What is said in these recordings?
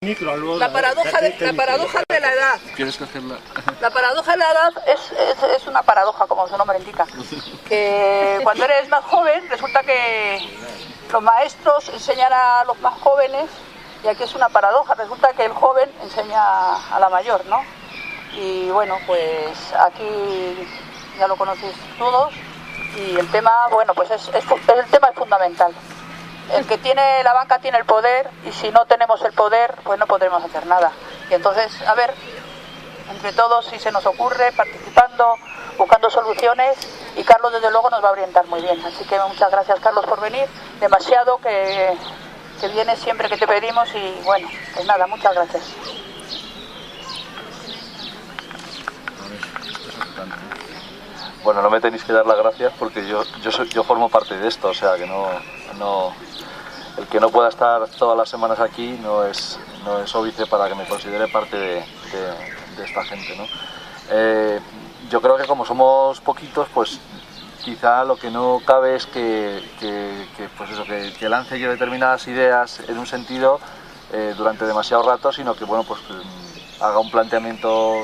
La paradoja de la edad. ¿Quieres cogerla? La paradoja de la edad es una paradoja, como su nombre indica. Que cuando eres más joven, resulta que los maestros enseñan a los más jóvenes, y aquí es una paradoja, resulta que el joven enseña a la mayor, ¿no? Y bueno, pues aquí ya lo conocéis todos, y el tema, bueno, pues el tema es fundamental. El que tiene la banca tiene el poder, y si no tenemos el poder, pues no podremos hacer nada. Y entonces, a ver, entre todos, si se nos ocurre, participando, buscando soluciones, y Carlos desde luego nos va a orientar muy bien. Así que muchas gracias, Carlos, por venir. Demasiado que vienes siempre que te pedimos, y bueno, pues nada, muchas gracias. Bueno, no me tenéis que dar las gracias porque yo formo parte de esto, o sea que no el que no pueda estar todas las semanas aquí no es óbice para que me considere parte de esta gente, ¿no? Yo creo que como somos poquitos, pues quizá lo que no cabe es que lance yo determinadas ideas en un sentido durante demasiado rato, sino que bueno, pues haga un planteamiento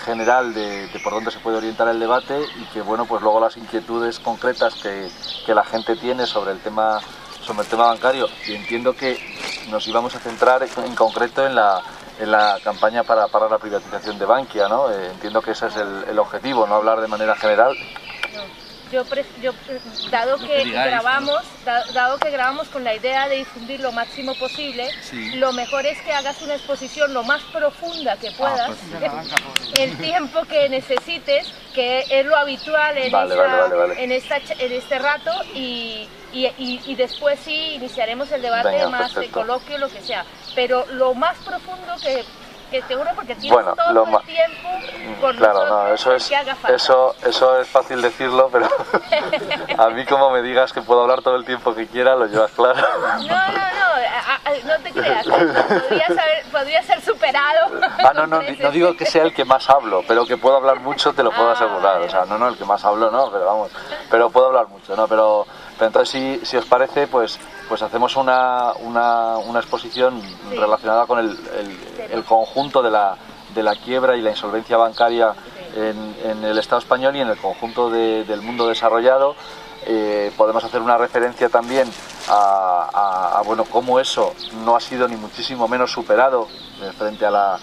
general de por dónde se puede orientar el debate, y que bueno, pues luego las inquietudes concretas que la gente tiene sobre el tema bancario, y entiendo que nos íbamos a centrar en concreto en la campaña para la privatización de Bankia, ¿no? Entiendo que ese es el objetivo, no hablar de manera general. Dado que grabamos con la idea de difundir lo máximo posible, sí, lo mejor es que hagas una exposición lo más profunda que puedas, el tiempo que necesites, que es lo habitual en este rato, y después sí iniciaremos el debate. Venga, más de coloquio, lo que sea, pero lo más profundo que seguro, porque tienes todo el tiempo por claro, nosotros, que haga falta. Eso es fácil decirlo, pero a mí, como me digas que puedo hablar todo el tiempo que quiera, lo llevas claro. No te creas, podría ser superado. No digo que sea el que más hablo, pero que puedo hablar mucho, te lo puedo asegurar. O sea, no, el que más hablo no, pero vamos, pero puedo hablar mucho, ¿no? Pero entonces, si os parece, pues hacemos una exposición relacionada con el conjunto de la quiebra y la insolvencia bancaria en el Estado español y en el conjunto del mundo desarrollado. Podemos hacer una referencia también a cómo eso no ha sido ni muchísimo menos superado frente a la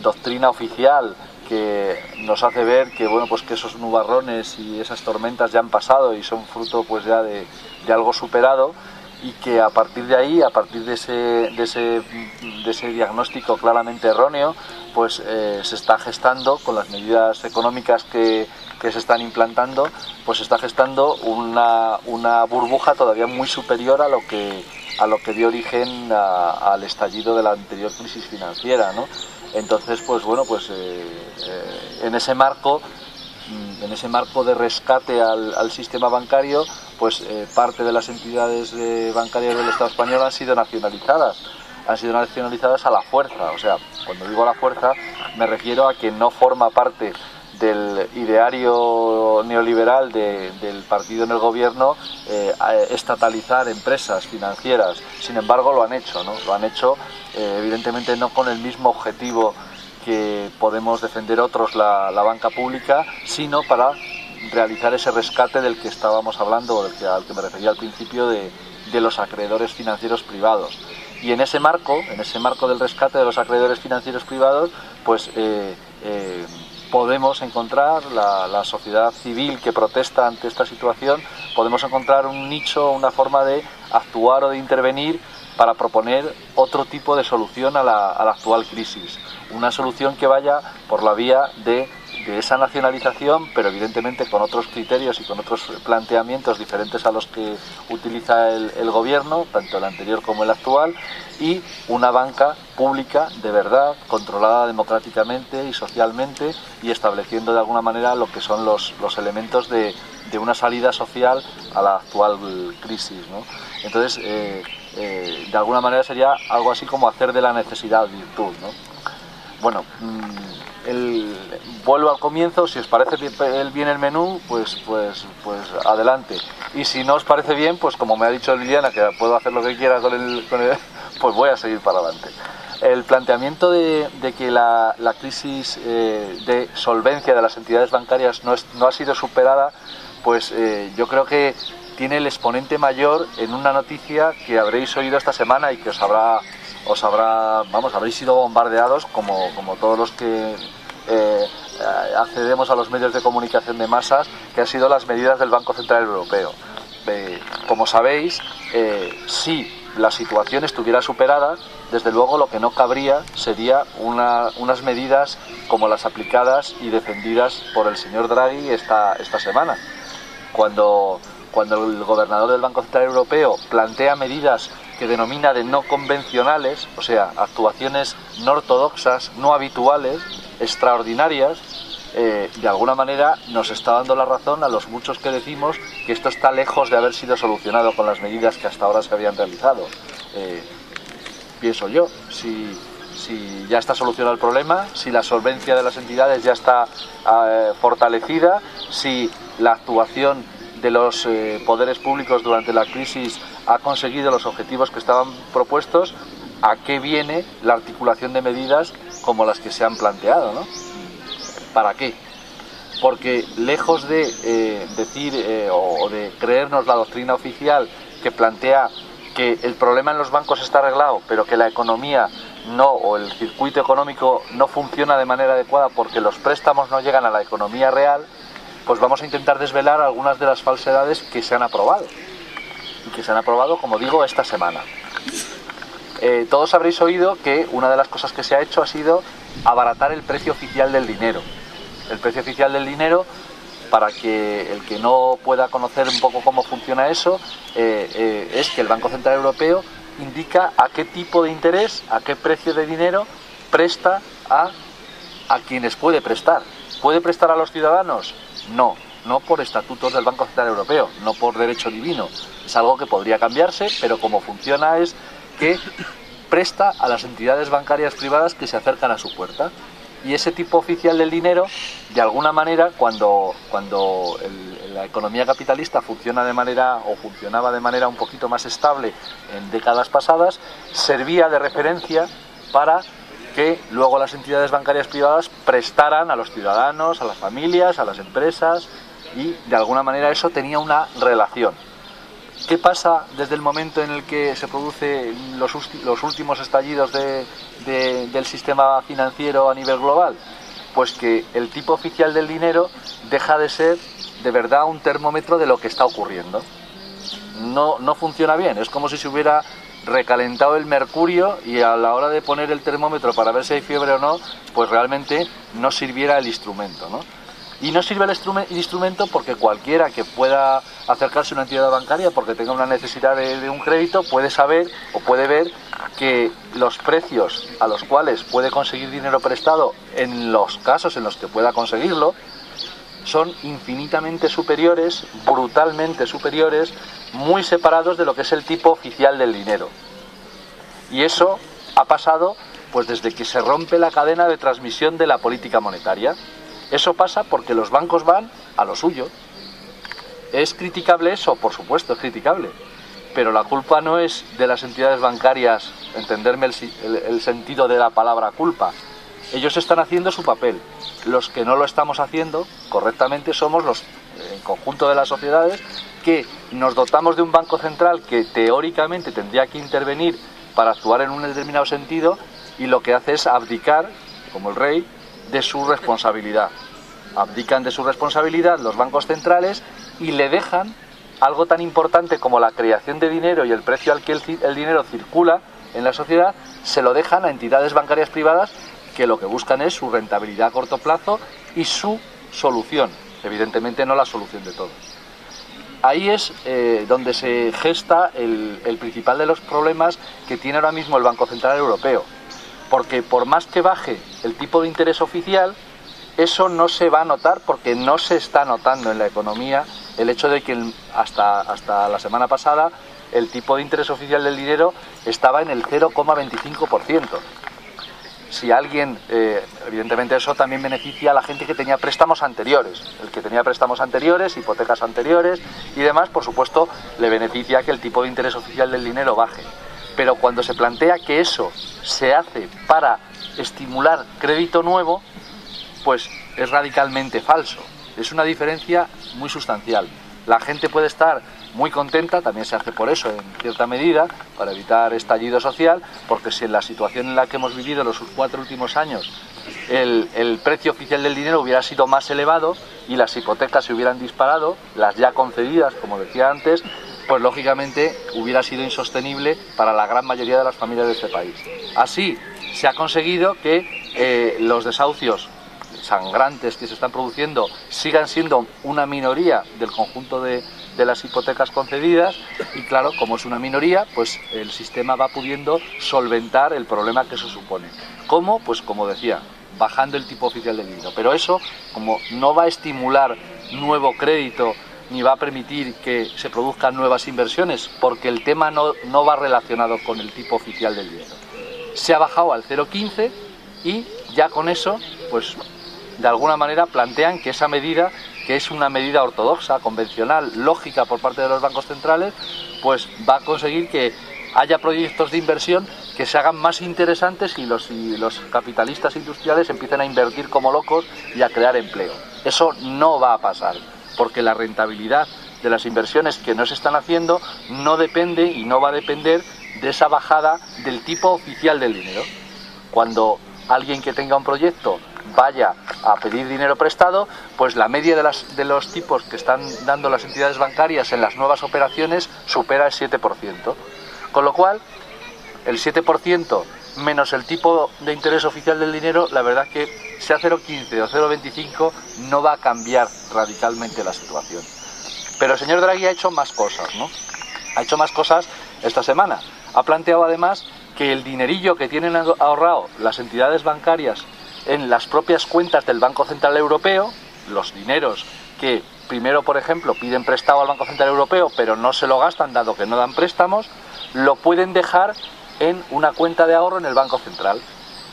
doctrina oficial, que nos hace ver que bueno, pues que esos nubarrones y esas tormentas ya han pasado y son fruto pues ya de algo superado, y que a partir de ahí, a partir de ese diagnóstico claramente erróneo, pues se está gestando, con las medidas económicas que se están implantando, pues se está gestando una burbuja todavía muy superior a lo que dio origen al estallido de la anterior crisis financiera, ¿no? Entonces, pues bueno, pues en ese marco de rescate al sistema bancario, pues parte de las entidades bancarias del Estado español han sido nacionalizadas a la fuerza. O sea, cuando digo a la fuerza, me refiero a que no forma parte del ideario neoliberal del partido en el gobierno estatalizar empresas financieras. Sin embargo, lo han hecho, ¿no? Lo han hecho, evidentemente no con el mismo objetivo que podemos defender otros la banca pública, sino para realizar ese rescate del que estábamos hablando, o al que me refería al principio, de los acreedores financieros privados. Y en ese marco del rescate de los acreedores financieros privados, pues podemos encontrar la sociedad civil que protesta ante esta situación, podemos encontrar un nicho, una forma de actuar o de intervenir para proponer otro tipo de solución a la actual crisis. Una solución que vaya por la vía de esa nacionalización, pero evidentemente con otros criterios y con otros planteamientos diferentes a los que utiliza el gobierno, tanto el anterior como el actual, y una banca pública de verdad, controlada democráticamente y socialmente, y estableciendo de alguna manera lo que son los elementos de una salida social a la actual crisis, ¿no? Entonces, de alguna manera sería algo así como hacer de la necesidad virtud, ¿no? Bueno, vuelvo al comienzo. Si os parece bien el menú, pues adelante. Y si no os parece bien, pues como me ha dicho Liliana, que puedo hacer lo que quiera con el pues voy a seguir para adelante. el planteamiento de que la crisis de solvencia de las entidades bancarias no ha sido superada, pues yo creo que tiene el exponente mayor en una noticia que habréis oído esta semana y que habréis sido bombardeados como todos los que accedemos a los medios de comunicación de masas, que han sido las medidas del Banco Central Europeo. Como sabéis, si la situación estuviera superada, desde luego lo que no cabría sería unas medidas como las aplicadas y defendidas por el señor Draghi esta semana. Cuando el gobernador del Banco Central Europeo plantea medidas que denomina de no convencionales, o sea, actuaciones no ortodoxas, no habituales, extraordinarias, de alguna manera nos está dando la razón a los muchos que decimos que esto está lejos de haber sido solucionado con las medidas que hasta ahora se habían realizado. Pienso yo, si ya está solucionado el problema, si la solvencia de las entidades ya está fortalecida, si la actuación de los poderes públicos durante la crisis ha conseguido los objetivos que estaban propuestos, ¿a qué viene la articulación de medidas como las que se han planteado, ¿no? ¿Para qué? Porque lejos de decir o de creernos la doctrina oficial que plantea que el problema en los bancos está arreglado, pero que la economía no, o el circuito económico no funciona de manera adecuada porque los préstamos no llegan a la economía real, pues vamos a intentar desvelar algunas de las falsedades que se han aprobado. Y que se han aprobado, como digo, esta semana. Todos habréis oído que una de las cosas que se ha hecho ha sido abaratar el precio oficial del dinero. El precio oficial del dinero, para que el que no pueda conocer un poco cómo funciona eso, es que el Banco Central Europeo indica a qué tipo de interés, a qué precio de dinero presta a quienes puede prestar. ¿Puede prestar a los ciudadanos? No por estatutos del Banco Central Europeo, no por derecho divino. Es algo que podría cambiarse, pero como funciona es que presta a las entidades bancarias privadas que se acercan a su puerta. Y ese tipo oficial del dinero, de alguna manera, cuando la economía capitalista funcionaba de manera un poquito más estable en décadas pasadas, servía de referencia para que luego las entidades bancarias privadas prestaran a los ciudadanos, a las familias, a las empresas, y de alguna manera eso tenía una relación. ¿Qué pasa desde el momento en el que se producen los últimos estallidos del sistema financiero a nivel global? Pues que el tipo oficial del dinero deja de ser de verdad un termómetro de lo que está ocurriendo. No funciona bien, es como si se hubiera recalentado el mercurio y a la hora de poner el termómetro para ver si hay fiebre o no, pues realmente no sirviera el instrumento, ¿no? Y no sirve el instrumento porque cualquiera que pueda acercarse a una entidad bancaria porque tenga una necesidad de un crédito puede saber o puede ver que los precios a los cuales puede conseguir dinero prestado en los casos en los que pueda conseguirlo son infinitamente superiores, brutalmente superiores, muy separados de lo que es el tipo oficial del dinero. Y eso ha pasado pues desde que se rompe la cadena de transmisión de la política monetaria. Eso pasa porque los bancos van a lo suyo. ¿Es criticable eso? Por supuesto, es criticable. Pero la culpa no es de las entidades bancarias, entenderme el sentido de la palabra culpa. Ellos están haciendo su papel. Los que no lo estamos haciendo correctamente somos el conjunto de las sociedades que nos dotamos de un banco central que teóricamente tendría que intervenir para actuar en un determinado sentido y lo que hace es abdicar, como el rey, de su responsabilidad. Abdican de su responsabilidad los bancos centrales y le dejan algo tan importante como la creación de dinero y el precio al que el dinero circula en la sociedad, se lo dejan a entidades bancarias privadas que lo que buscan es su rentabilidad a corto plazo y su solución, evidentemente no la solución de todo. Ahí es donde se gesta el principal de los problemas que tiene ahora mismo el Banco Central Europeo. Porque por más que baje el tipo de interés oficial, eso no se va a notar porque no se está notando en la economía el hecho de que hasta la semana pasada el tipo de interés oficial del dinero estaba en el 0,25%. Si alguien, evidentemente eso también beneficia a la gente que tenía préstamos anteriores. El que tenía préstamos anteriores, hipotecas anteriores y demás, por supuesto, le beneficia que el tipo de interés oficial del dinero baje. pero cuando se plantea que eso se hace para estimular crédito nuevo, pues es radicalmente falso. Es una diferencia muy sustancial. La gente puede estar muy contenta, también se hace por eso en cierta medida, para evitar estallido social, porque si en la situación en la que hemos vivido los 4 últimos años el precio oficial del dinero hubiera sido más elevado y las hipotecas se hubieran disparado, las ya concedidas, como decía antes, pues lógicamente hubiera sido insostenible para la gran mayoría de las familias de este país. Así se ha conseguido que los desahucios sangrantes que se están produciendo sigan siendo una minoría del conjunto de las hipotecas concedidas, y claro, como es una minoría, pues el sistema va pudiendo solventar el problema que eso supone. ¿Cómo? Pues como decía, bajando el tipo oficial del dinero. Pero eso, como no va a estimular nuevo crédito ni va a permitir que se produzcan nuevas inversiones, porque el tema no va relacionado con el tipo oficial del dinero. Se ha bajado al 0,15 y ya con eso, pues de alguna manera plantean que esa medida, que es una medida ortodoxa, convencional, lógica por parte de los bancos centrales, pues va a conseguir que haya proyectos de inversión que se hagan más interesantes y los capitalistas industriales empiecen a invertir como locos y a crear empleo. Eso no va a pasar, porque la rentabilidad de las inversiones que no se están haciendo no depende y no va a depender de esa bajada del tipo oficial del dinero. Cuando alguien que tenga un proyecto vaya a pedir dinero prestado, pues la media de los tipos que están dando las entidades bancarias en las nuevas operaciones supera el 7%. Con lo cual, el 7% menos el tipo de interés oficial del dinero, la verdad es que sea 0,15 o 0,25 no va a cambiar radicalmente la situación. Pero el señor Draghi ha hecho más cosas, ¿no? Ha hecho más cosas esta semana. Ha planteado además que el dinerillo que tienen ahorrado las entidades bancarias en las propias cuentas del Banco Central Europeo, los dineros que primero, por ejemplo, piden prestado al Banco Central Europeo, pero no se lo gastan dado que no dan préstamos, lo pueden dejar en una cuenta de ahorro en el Banco Central.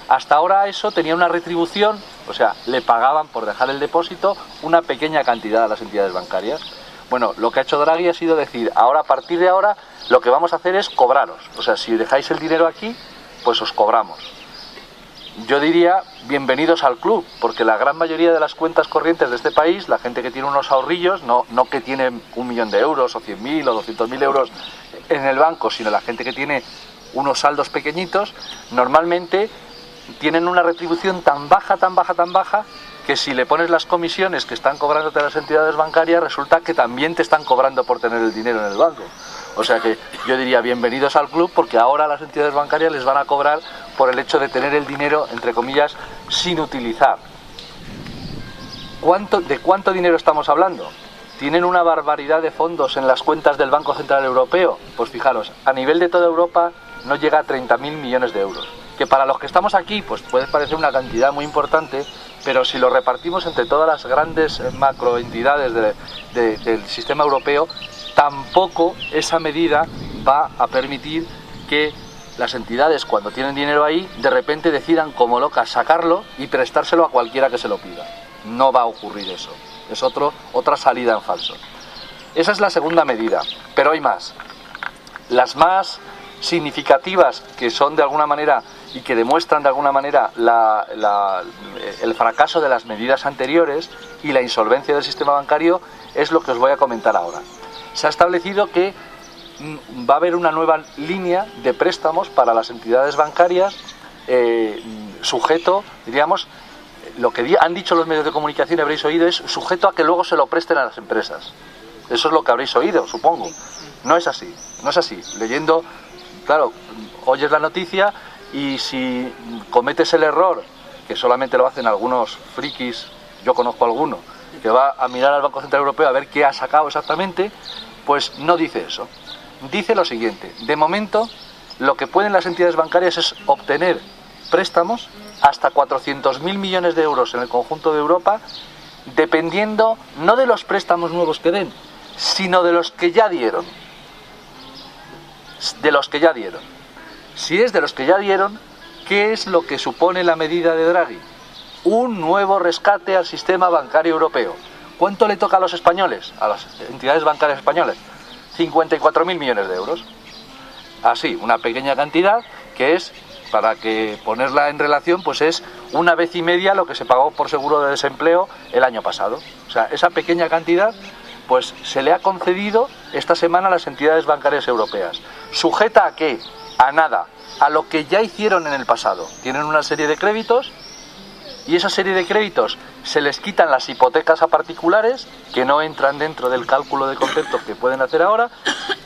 Hasta ahora eso tenía una retribución, o sea, le pagaban por dejar el depósito una pequeña cantidad a las entidades bancarias. Bueno, lo que ha hecho Draghi ha sido decir, ahora a partir de ahora lo que vamos a hacer es cobraros. O sea, si dejáis el dinero aquí, pues os cobramos. Yo diría, bienvenidos al club, porque la gran mayoría de las cuentas corrientes de este país, la gente que tiene unos ahorrillos, no que tiene 1 millón de euros, o 100.000 o 200.000 euros en el banco, sino la gente que tiene unos saldos pequeñitos, normalmente tienen una retribución tan baja, que si le pones las comisiones que están cobrándote las entidades bancarias, resulta que también te están cobrando por tener el dinero en el banco. O sea que yo diría bienvenidos al club, porque ahora las entidades bancarias les van a cobrar por el hecho de tener el dinero, entre comillas, sin utilizar. ¿De cuánto dinero estamos hablando? ¿Tienen una barbaridad de fondos en las cuentas del Banco Central Europeo? Pues fijaros, a nivel de toda Europa no llega a 30.000 millones de euros. Que para los que estamos aquí pues puede parecer una cantidad muy importante, pero si lo repartimos entre todas las grandes macroentidades del sistema europeo, tampoco esa medida va a permitir que las entidades, cuando tienen dinero ahí, de repente decidan como locas sacarlo y prestárselo a cualquiera que se lo pida. No va a ocurrir eso. Es otra salida en falso. Esa es la segunda medida, pero hay más. Las más significativas, que son de alguna manera y que demuestran de alguna manera el fracaso de las medidas anteriores y la insolvencia del sistema bancario, es lo que os voy a comentar ahora. Se ha establecido que va a haber una nueva línea de préstamos para las entidades bancarias, sujeto, diríamos, lo que han dicho los medios de comunicación y habréis oído, es sujeto a que luego se lo presten a las empresas. Eso es lo que habréis oído, supongo. No es así, no es así. Leyendo, claro, oyes la noticia y si cometes el error, que solamente lo hacen algunos frikis, yo conozco alguno, que va a mirar al Banco Central Europeo a ver qué ha sacado exactamente, pues no dice eso. Dice lo siguiente: de momento lo que pueden las entidades bancarias es obtener préstamos hasta 400.000 millones de euros en el conjunto de Europa, dependiendo no de los préstamos nuevos que den, sino de los que ya dieron. De los que ya dieron. Si es de los que ya dieron, ¿qué es lo que supone la medida de Draghi? Un nuevo rescate al sistema bancario europeo. ¿Cuánto le toca a los españoles, a las entidades bancarias españolas? 54.000 millones de euros. así, una pequeña cantidad que es, para que ponerla en relación, pues es 1,5 veces lo que se pagó por seguro de desempleo el año pasado. O sea, esa pequeña cantidad pues se le ha concedido esta semana a las entidades bancarias europeas. ¿Sujeta a qué? A nada, a lo que ya hicieron en el pasado. Tienen una serie de créditos y esa serie de créditos se les quitan las hipotecas a particulares, que no entran dentro del cálculo de conceptos que pueden hacer ahora,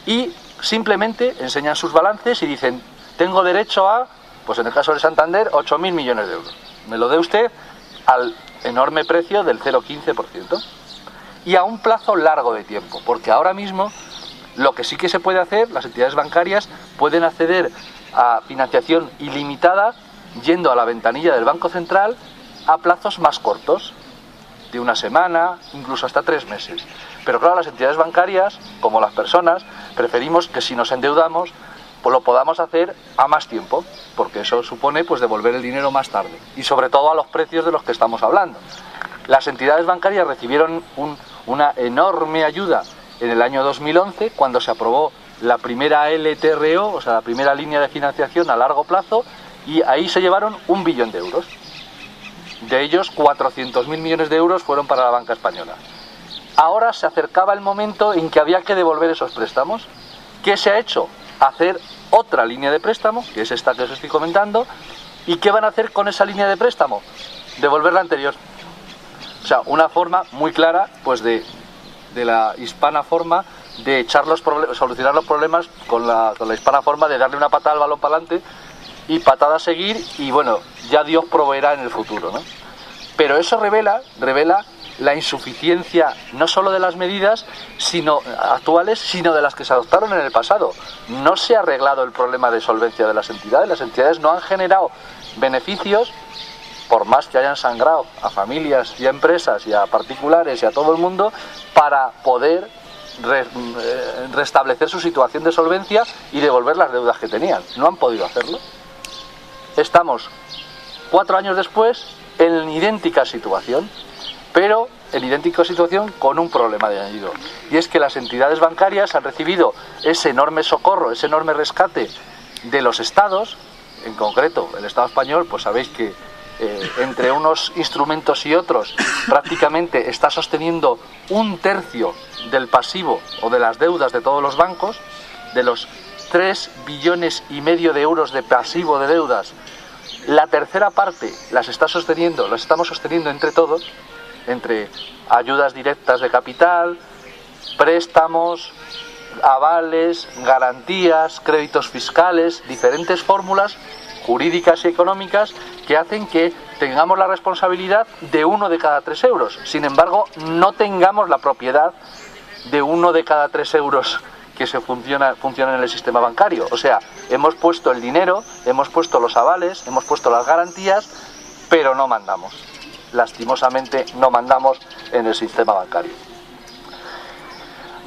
y simplemente enseñan sus balances y dicen, tengo derecho a, pues en el caso de Santander, 8.000 millones de euros. Me lo dé usted al enorme precio del 0,15%. Y a un plazo largo de tiempo, porque ahora mismo lo que sí que se puede hacer, las entidades bancarias pueden acceder a financiación ilimitada yendo a la ventanilla del Banco Central a plazos más cortos, de 1 semana, incluso hasta 3 meses. Pero claro, las entidades bancarias, como las personas, preferimos que si nos endeudamos, pues lo podamos hacer a más tiempo, porque eso supone pues devolver el dinero más tarde, y sobre todo a los precios de los que estamos hablando. Las entidades bancarias recibieron una enorme ayuda en el año 2011, cuando se aprobó la primera LTRO, o sea, la primera línea de financiación a largo plazo, y ahí se llevaron 1 billón de euros. De ellos, 400.000 millones de euros fueron para la banca española. Ahora se acercaba el momento en que había que devolver esos préstamos. ¿Qué se ha hecho? Hacer otra línea de préstamo, que es esta que os estoy comentando. ¿Y qué van a hacer con esa línea de préstamo? Devolver la anterior. O sea, una forma muy clara, pues de la hispana forma de echar solucionar los problemas con la hispana forma de darle una patada al balón para adelante y patada a seguir, y bueno, ya Dios proveerá en el futuro, ¿no? Pero eso revela la insuficiencia no solo de las medidas actuales, sino de las que se adoptaron en el pasado. No se ha arreglado el problema de solvencia de las entidades no han generado beneficios, por más que hayan sangrado a familias y a empresas y a particulares y a todo el mundo, para poder restablecer su situación de solvencia y devolver las deudas que tenían. No han podido hacerlo. Estamos 4 años después en idéntica situación, pero en idéntica situación con un problema de añadido, y es que las entidades bancarias han recibido ese enorme socorro, ese enorme rescate de los estados, en concreto el Estado español, pues sabéis que entre unos instrumentos y otros prácticamente está sosteniendo 1/3 del pasivo o de las deudas de todos los bancos. De los 3,5 billones de euros de pasivo de deudas, la tercera parte las estamos sosteniendo entre todos, entre ayudas directas de capital, préstamos, avales, garantías, créditos fiscales, diferentes fórmulas jurídicas y económicas que hacen que tengamos la responsabilidad de 1 de cada 3 euros. Sin embargo, no tengamos la propiedad de 1 de cada 3 euros que funciona en el sistema bancario. O sea, hemos puesto el dinero, hemos puesto los avales, hemos puesto las garantías, pero no mandamos. Lastimosamente no mandamos en el sistema bancario.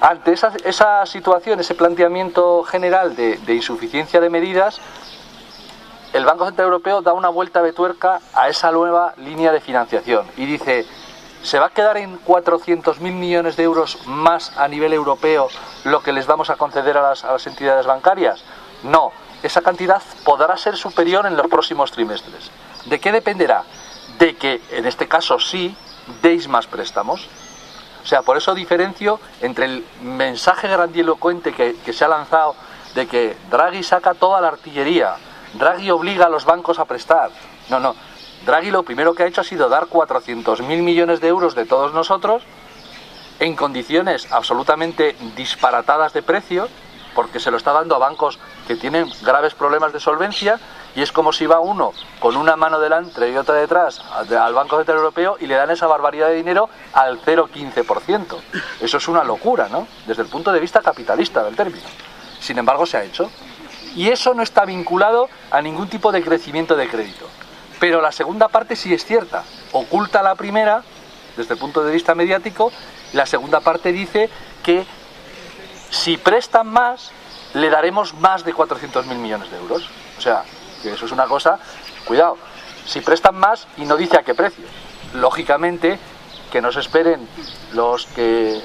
Ante esa situación, ese planteamiento general de insuficiencia de medidas, el Banco Central Europeo da una vuelta de tuerca a esa nueva línea de financiación y dice: ¿se va a quedar en 400.000 millones de euros más a nivel europeo lo que les vamos a conceder a las entidades bancarias? No, esa cantidad podrá ser superior en los próximos trimestres. ¿De qué dependerá? De que, en este caso sí, deis más préstamos. O sea, por eso diferencio entre el mensaje grandilocuente que se ha lanzado de que Draghi saca toda la artillería, Draghi obliga a los bancos a prestar. No. Draghi lo primero que ha hecho ha sido dar 400.000 millones de euros de todos nosotros en condiciones absolutamente disparatadas de precio, porque se lo está dando a bancos que tienen graves problemas de solvencia, y es como si va uno con una mano delante y otra detrás al Banco Central Europeo y le dan esa barbaridad de dinero al 0,15%. Eso es una locura, ¿no? Desde el punto de vista capitalista del término. Sin embargo, se ha hecho. Y eso no está vinculado a ningún tipo de crecimiento de crédito. Pero la segunda parte sí es cierta. Oculta la primera, desde el punto de vista mediático. La segunda parte dice que si prestan más, le daremos más de 400.000 millones de euros. O sea, que eso es una cosa, cuidado, si prestan más y no dice a qué precio. Lógicamente, que no se esperen los que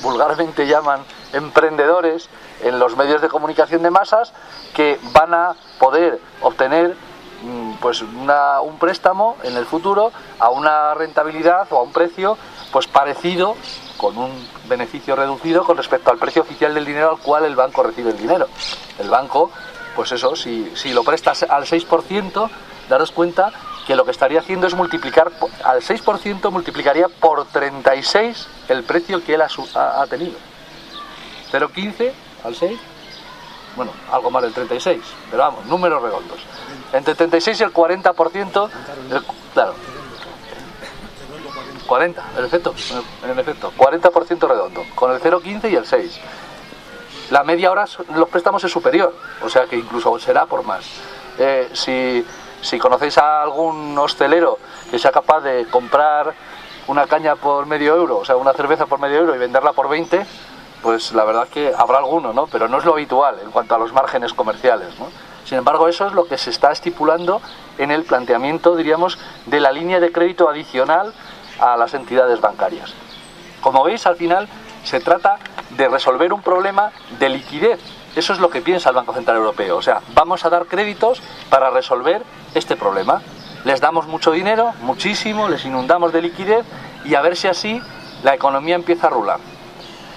vulgarmente llaman emprendedores, en los medios de comunicación de masas que van a poder obtener pues un préstamo en el futuro a una rentabilidad o a un precio pues parecido, con un beneficio reducido con respecto al precio oficial del dinero al cual el banco recibe el dinero. El banco, pues eso, si lo prestas al 6%, daros cuenta que lo que estaría haciendo es multiplicar al 6%, multiplicaría por 36 el precio que él ha tenido. 0,15 al 6, bueno, algo más del 36, pero vamos, números redondos. Entre el 36 y el 40%, claro, 40, en efecto, 40% redondo, con el 0,15 y el 6. La media ahora los préstamos es superior, o sea que incluso será por más. Si conocéis a algún hostelero que sea capaz de comprar una caña por medio euro, o sea, una cerveza por medio euro y venderla por 20, pues la verdad es que habrá alguno, ¿no? Pero no es lo habitual en cuanto a los márgenes comerciales, ¿no? Sin embargo, eso es lo que se está estipulando en el planteamiento, diríamos, de la línea de crédito adicional a las entidades bancarias. Como veis, al final se trata de resolver un problema de liquidez. Eso es lo que piensa el Banco Central Europeo. O sea, vamos a dar créditos para resolver este problema. Les damos mucho dinero, muchísimo, les inundamos de liquidez y a ver si así la economía empieza a rular.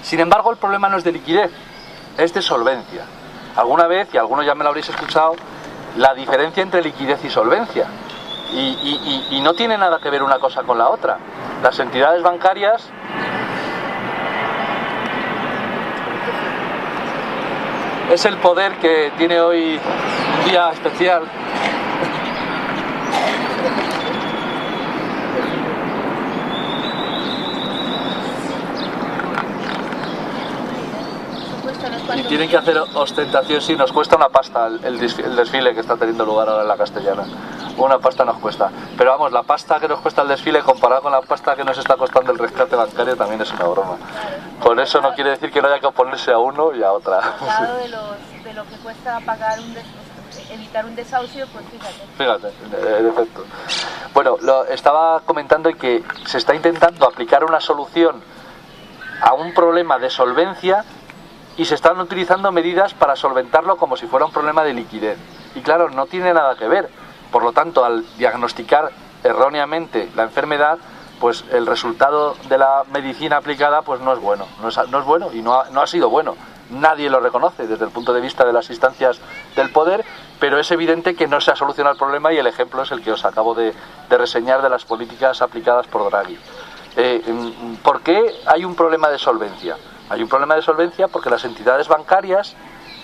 Sin embargo, el problema no es de liquidez, es de solvencia. Alguna vez, y algunos ya me lo habréis escuchado, la diferencia entre liquidez y solvencia. Y no tiene nada que ver una cosa con la otra. Las entidades bancarias es el poder que tiene hoy un día especial. Y tienen que hacer ostentación, sí, nos cuesta una pasta el desfile que está teniendo lugar ahora en la Castellana. Una pasta nos cuesta. Pero vamos, la pasta que nos cuesta el desfile comparado con la pasta que nos está costando el rescate bancario también es una broma. Con eso no quiere decir que no haya que oponerse a uno y a otra. Al lado de lo que cuesta pagar evitar un desahucio, pues fíjate. Fíjate, en efecto. Bueno, estaba comentando que se está intentando aplicar una solución a un problema de solvencia y se están utilizando medidas para solventarlo como si fuera un problema de liquidez. Y claro, no tiene nada que ver. Por lo tanto, al diagnosticar erróneamente la enfermedad, pues el resultado de la medicina aplicada pues no es bueno. No es bueno y no ha sido bueno. Nadie lo reconoce desde el punto de vista de las instancias del poder, pero es evidente que no se ha solucionado el problema y el ejemplo es el que os acabo de reseñar de las políticas aplicadas por Draghi. ¿Por qué hay un problema de solvencia? Hay un problema de solvencia porque las entidades bancarias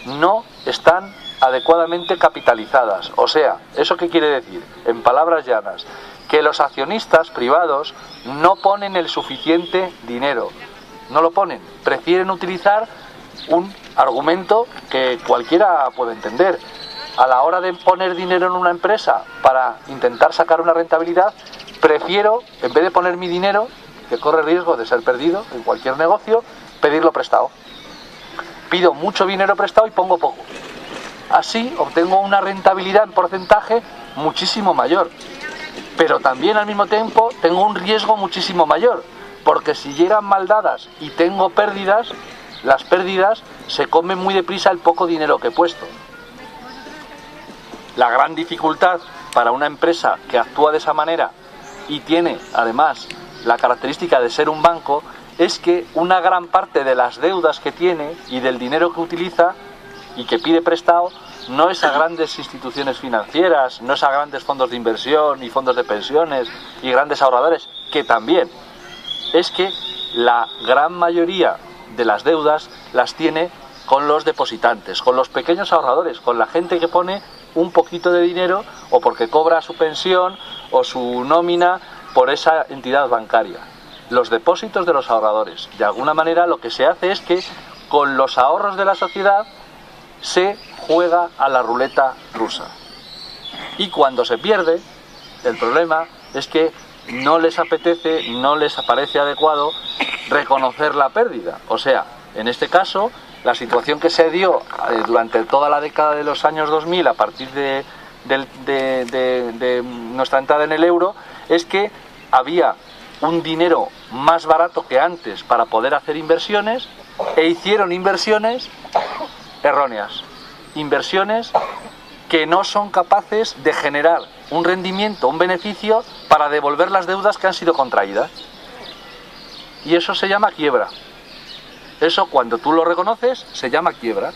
no están adecuadamente capitalizadas. O sea, ¿eso qué quiere decir? En palabras llanas, que los accionistas privados no ponen el suficiente dinero. No lo ponen. Prefieren utilizar un argumento que cualquiera puede entender. A la hora de poner dinero en una empresa para intentar sacar una rentabilidad, prefiero, en vez de poner mi dinero, que corre riesgo de ser perdido en cualquier negocio, pedirlo prestado. Pido mucho dinero prestado y pongo poco. Así obtengo una rentabilidad en porcentaje muchísimo mayor. Pero también al mismo tiempo tengo un riesgo muchísimo mayor. Porque si llegan mal dadas y tengo pérdidas, las pérdidas se comen muy deprisa el poco dinero que he puesto. La gran dificultad para una empresa que actúa de esa manera y tiene además la característica de ser un banco es que una gran parte de las deudas que tiene y del dinero que utiliza y que pide prestado no es a grandes instituciones financieras, no es a grandes fondos de inversión y fondos de pensiones y grandes ahorradores, que también es que la gran mayoría de las deudas las tiene con los depositantes, con los pequeños ahorradores, con la gente que pone un poquito de dinero o porque cobra su pensión o su nómina por esa entidad bancaria. Los depósitos de los ahorradores. De alguna manera lo que se hace es que con los ahorros de la sociedad se juega a la ruleta rusa. Y cuando se pierde, el problema es que no les apetece, no les parece adecuado reconocer la pérdida. O sea, en este caso, la situación que se dio durante toda la década de los años 2000, a partir de nuestra entrada en el euro, es que había un dinero más barato que antes para poder hacer inversiones, e hicieron inversiones erróneas, inversiones que no son capaces de generar un rendimiento, un beneficio para devolver las deudas que han sido contraídas. Y eso se llama quiebra. Eso, cuando tú lo reconoces, se llama quiebra.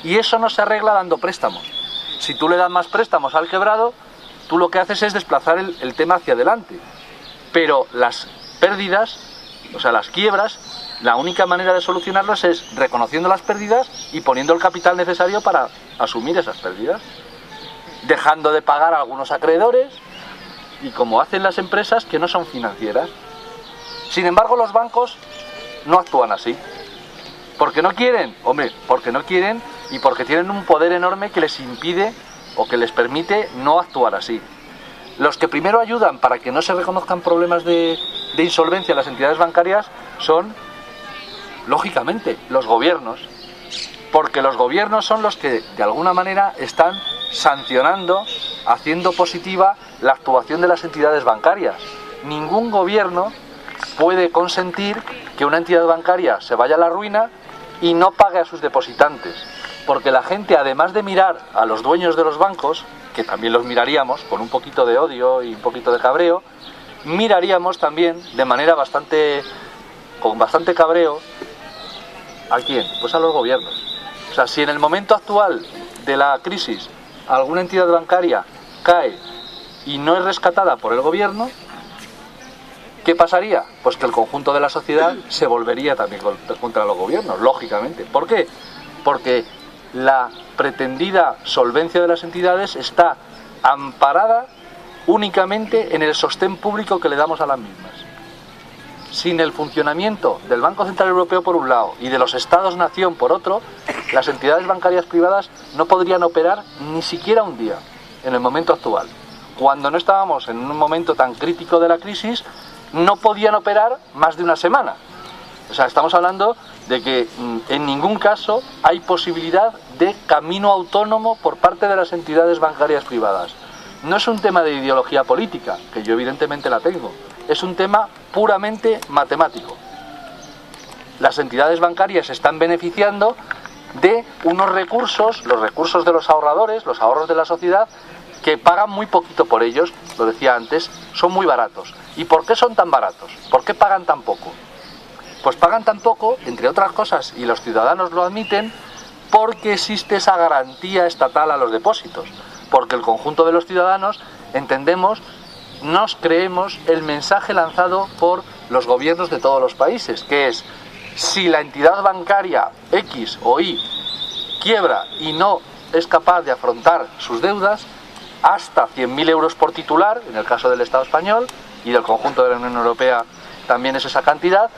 Y eso no se arregla dando préstamos. Si tú le das más préstamos al quebrado, tú lo que haces es desplazar el tema hacia adelante. Pero las pérdidas, o sea, las quiebras, la única manera de solucionarlas es reconociendo las pérdidas y poniendo el capital necesario para asumir esas pérdidas, dejando de pagar a algunos acreedores, y como hacen las empresas que no son financieras. Sin embargo, los bancos no actúan así. ¿Por qué no quieren? Hombre, porque no quieren y porque tienen un poder enorme que les impide o que les permite no actuar así. Los que primero ayudan para que no se reconozcan problemas de insolvencia en las entidades bancarias son, lógicamente, los gobiernos. Porque los gobiernos son los que, de alguna manera, están sancionando, haciendo positiva la actuación de las entidades bancarias. Ningún gobierno puede consentir que una entidad bancaria se vaya a la ruina y no pague a sus depositantes. Porque la gente, además de mirar a los dueños de los bancos, que también los miraríamos con un poquito de odio y un poquito de cabreo, miraríamos también de manera con bastante cabreo, ¿a quién? Pues a los gobiernos. O sea, si en el momento actual de la crisis alguna entidad bancaria cae y no es rescatada por el gobierno, ¿qué pasaría? Pues que el conjunto de la sociedad se volvería también contra los gobiernos, lógicamente. ¿Por qué? Porque la pretendida solvencia de las entidades está amparada únicamente en el sostén público que le damos a las mismas. Sin el funcionamiento del Banco Central Europeo por un lado y de los Estados-nación por otro, las entidades bancarias privadas no podrían operar ni siquiera un día en el momento actual. Cuando no estábamos en un momento tan crítico de la crisis, no podían operar más de una semana. O sea, estamos hablando de que en ningún caso hay posibilidad de camino autónomo por parte de las entidades bancarias privadas. No es un tema de ideología política, que yo evidentemente la tengo, es un tema puramente matemático. Las entidades bancarias se están beneficiando de unos recursos, los recursos de los ahorradores, los ahorros de la sociedad, que pagan muy poquito por ellos, lo decía antes, son muy baratos. ¿Y por qué son tan baratos? ¿Por qué pagan tan poco? Pues pagan tan poco, entre otras cosas, y los ciudadanos lo admiten, porque existe esa garantía estatal a los depósitos. Porque el conjunto de los ciudadanos entendemos, nos creemos el mensaje lanzado por los gobiernos de todos los países, que es: si la entidad bancaria X o Y quiebra y no es capaz de afrontar sus deudas, hasta 100.000 euros por titular, en el caso del Estado español, y del conjunto de la Unión Europea también es esa cantidad,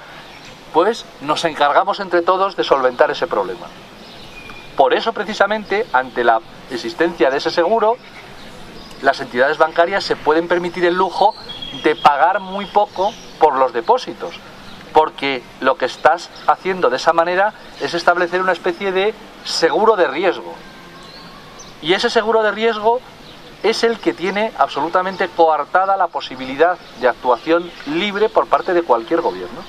pues nos encargamos entre todos de solventar ese problema. Por eso, precisamente, ante la existencia de ese seguro, las entidades bancarias se pueden permitir el lujo de pagar muy poco por los depósitos, porque lo que estás haciendo de esa manera es establecer una especie de seguro de riesgo. Y ese seguro de riesgo es el que tiene absolutamente coartada la posibilidad de actuación libre por parte de cualquier gobierno.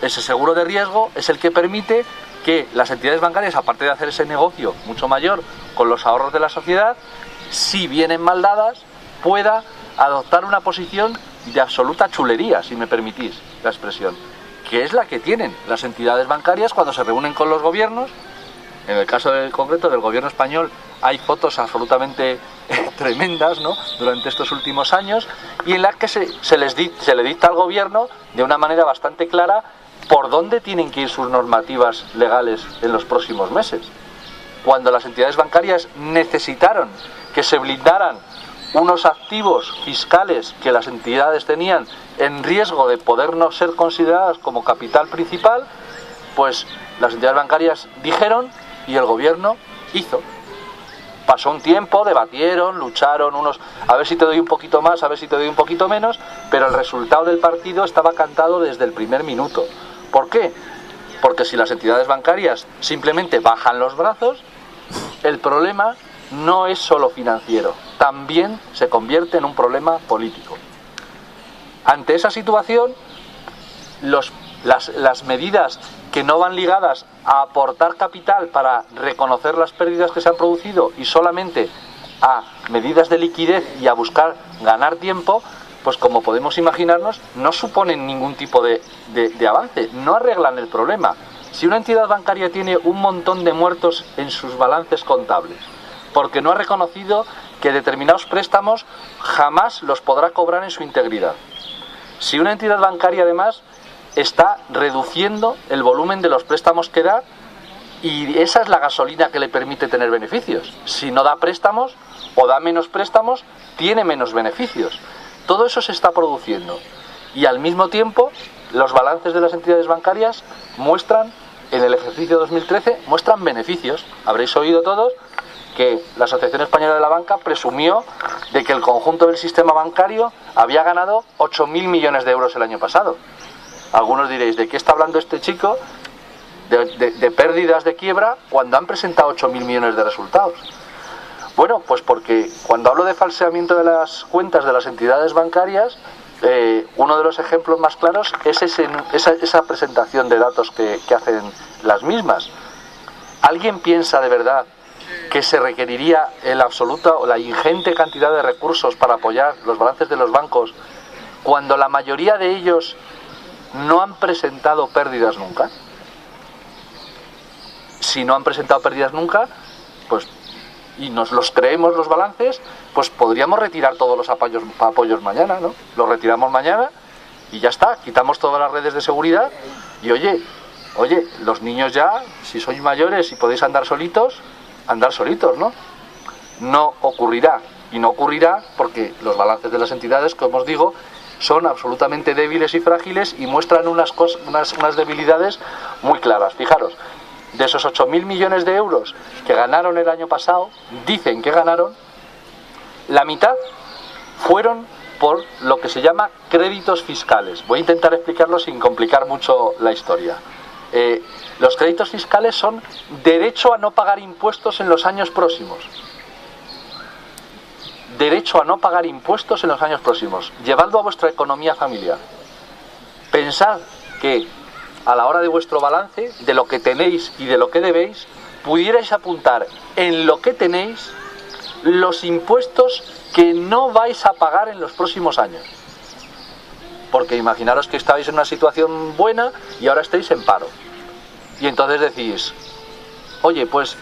Ese seguro de riesgo es el que permite que las entidades bancarias, aparte de hacer ese negocio mucho mayor con los ahorros de la sociedad, si vienen mal dadas, pueda adoptar una posición de absoluta chulería, si me permitís la expresión, que es la que tienen las entidades bancarias cuando se reúnen con los gobiernos. En el caso concreto del gobierno español hay fotos absolutamente tremendas, ¿no?, durante estos últimos años, y en las que se le dicta al gobierno de una manera bastante clara por dónde tienen que ir sus normativas legales en los próximos meses. Cuando las entidades bancarias necesitaron que se blindaran unos activos fiscales que las entidades tenían en riesgo de poder no ser consideradas como capital principal, pues las entidades bancarias dijeron y el gobierno hizo. Pasó un tiempo, debatieron, lucharon unos, a ver si te doy un poquito más, a ver si te doy un poquito menos, pero el resultado del partido estaba cantado desde el primer minuto. ¿Por qué? Porque si las entidades bancarias simplemente bajan los brazos, el problema no es solo financiero, también se convierte en un problema político. Ante esa situación, los las medidas que no van ligadas a aportar capital para reconocer las pérdidas que se han producido y solamente a medidas de liquidez y a buscar ganar tiempo, pues como podemos imaginarnos, no suponen ningún tipo de avance, no arreglan el problema. Si una entidad bancaria tiene un montón de muertos en sus balances contables, porque no ha reconocido que determinados préstamos jamás los podrá cobrar en su integridad. Si una entidad bancaria además está reduciendo el volumen de los préstamos que da, y esa es la gasolina que le permite tener beneficios. Si no da préstamos o da menos préstamos, tiene menos beneficios. Todo eso se está produciendo y al mismo tiempo los balances de las entidades bancarias muestran, en el ejercicio 2013, muestran beneficios. Habréis oído todos que la Asociación Española de la Banca presumió de que el conjunto del sistema bancario había ganado 8.000 millones de euros el año pasado. Algunos diréis, ¿de qué está hablando este chico? De pérdidas de quiebra cuando han presentado 8.000 millones de resultados. Bueno, pues porque cuando hablo de falseamiento de las cuentas de las entidades bancarias, uno de los ejemplos más claros es esa presentación de datos que hacen las mismas. ¿Alguien piensa de verdad que se requeriría el absoluta o la ingente cantidad de recursos para apoyar los balances de los bancos cuando la mayoría de ellos no han presentado pérdidas nunca? Si no han presentado pérdidas nunca, pues, y nos los creemos los balances, pues podríamos retirar todos los apoyos mañana, ¿no? Los retiramos mañana y ya está, quitamos todas las redes de seguridad y oye, los niños ya, si sois mayores y podéis andar solitos, ¿no? No ocurrirá, y no ocurrirá porque los balances de las entidades, como os digo, son absolutamente débiles y frágiles y muestran unas debilidades muy claras. Fijaros, de esos 8.000 millones de euros que ganaron el año pasado, dicen que ganaron, la mitad fueron por lo que se llama créditos fiscales. Voy a intentar explicarlo sin complicar mucho la historia. Los créditos fiscales son derecho a no pagar impuestos en los años próximos. Derecho a no pagar impuestos en los años próximos. Llevadlo a vuestra economía familiar. Pensad que a la hora de vuestro balance, de lo que tenéis y de lo que debéis, pudierais apuntar en lo que tenéis los impuestos que no vais a pagar en los próximos años. Porque imaginaros que estabais en una situación buena y ahora estáis en paro. Y entonces decís, oye, pues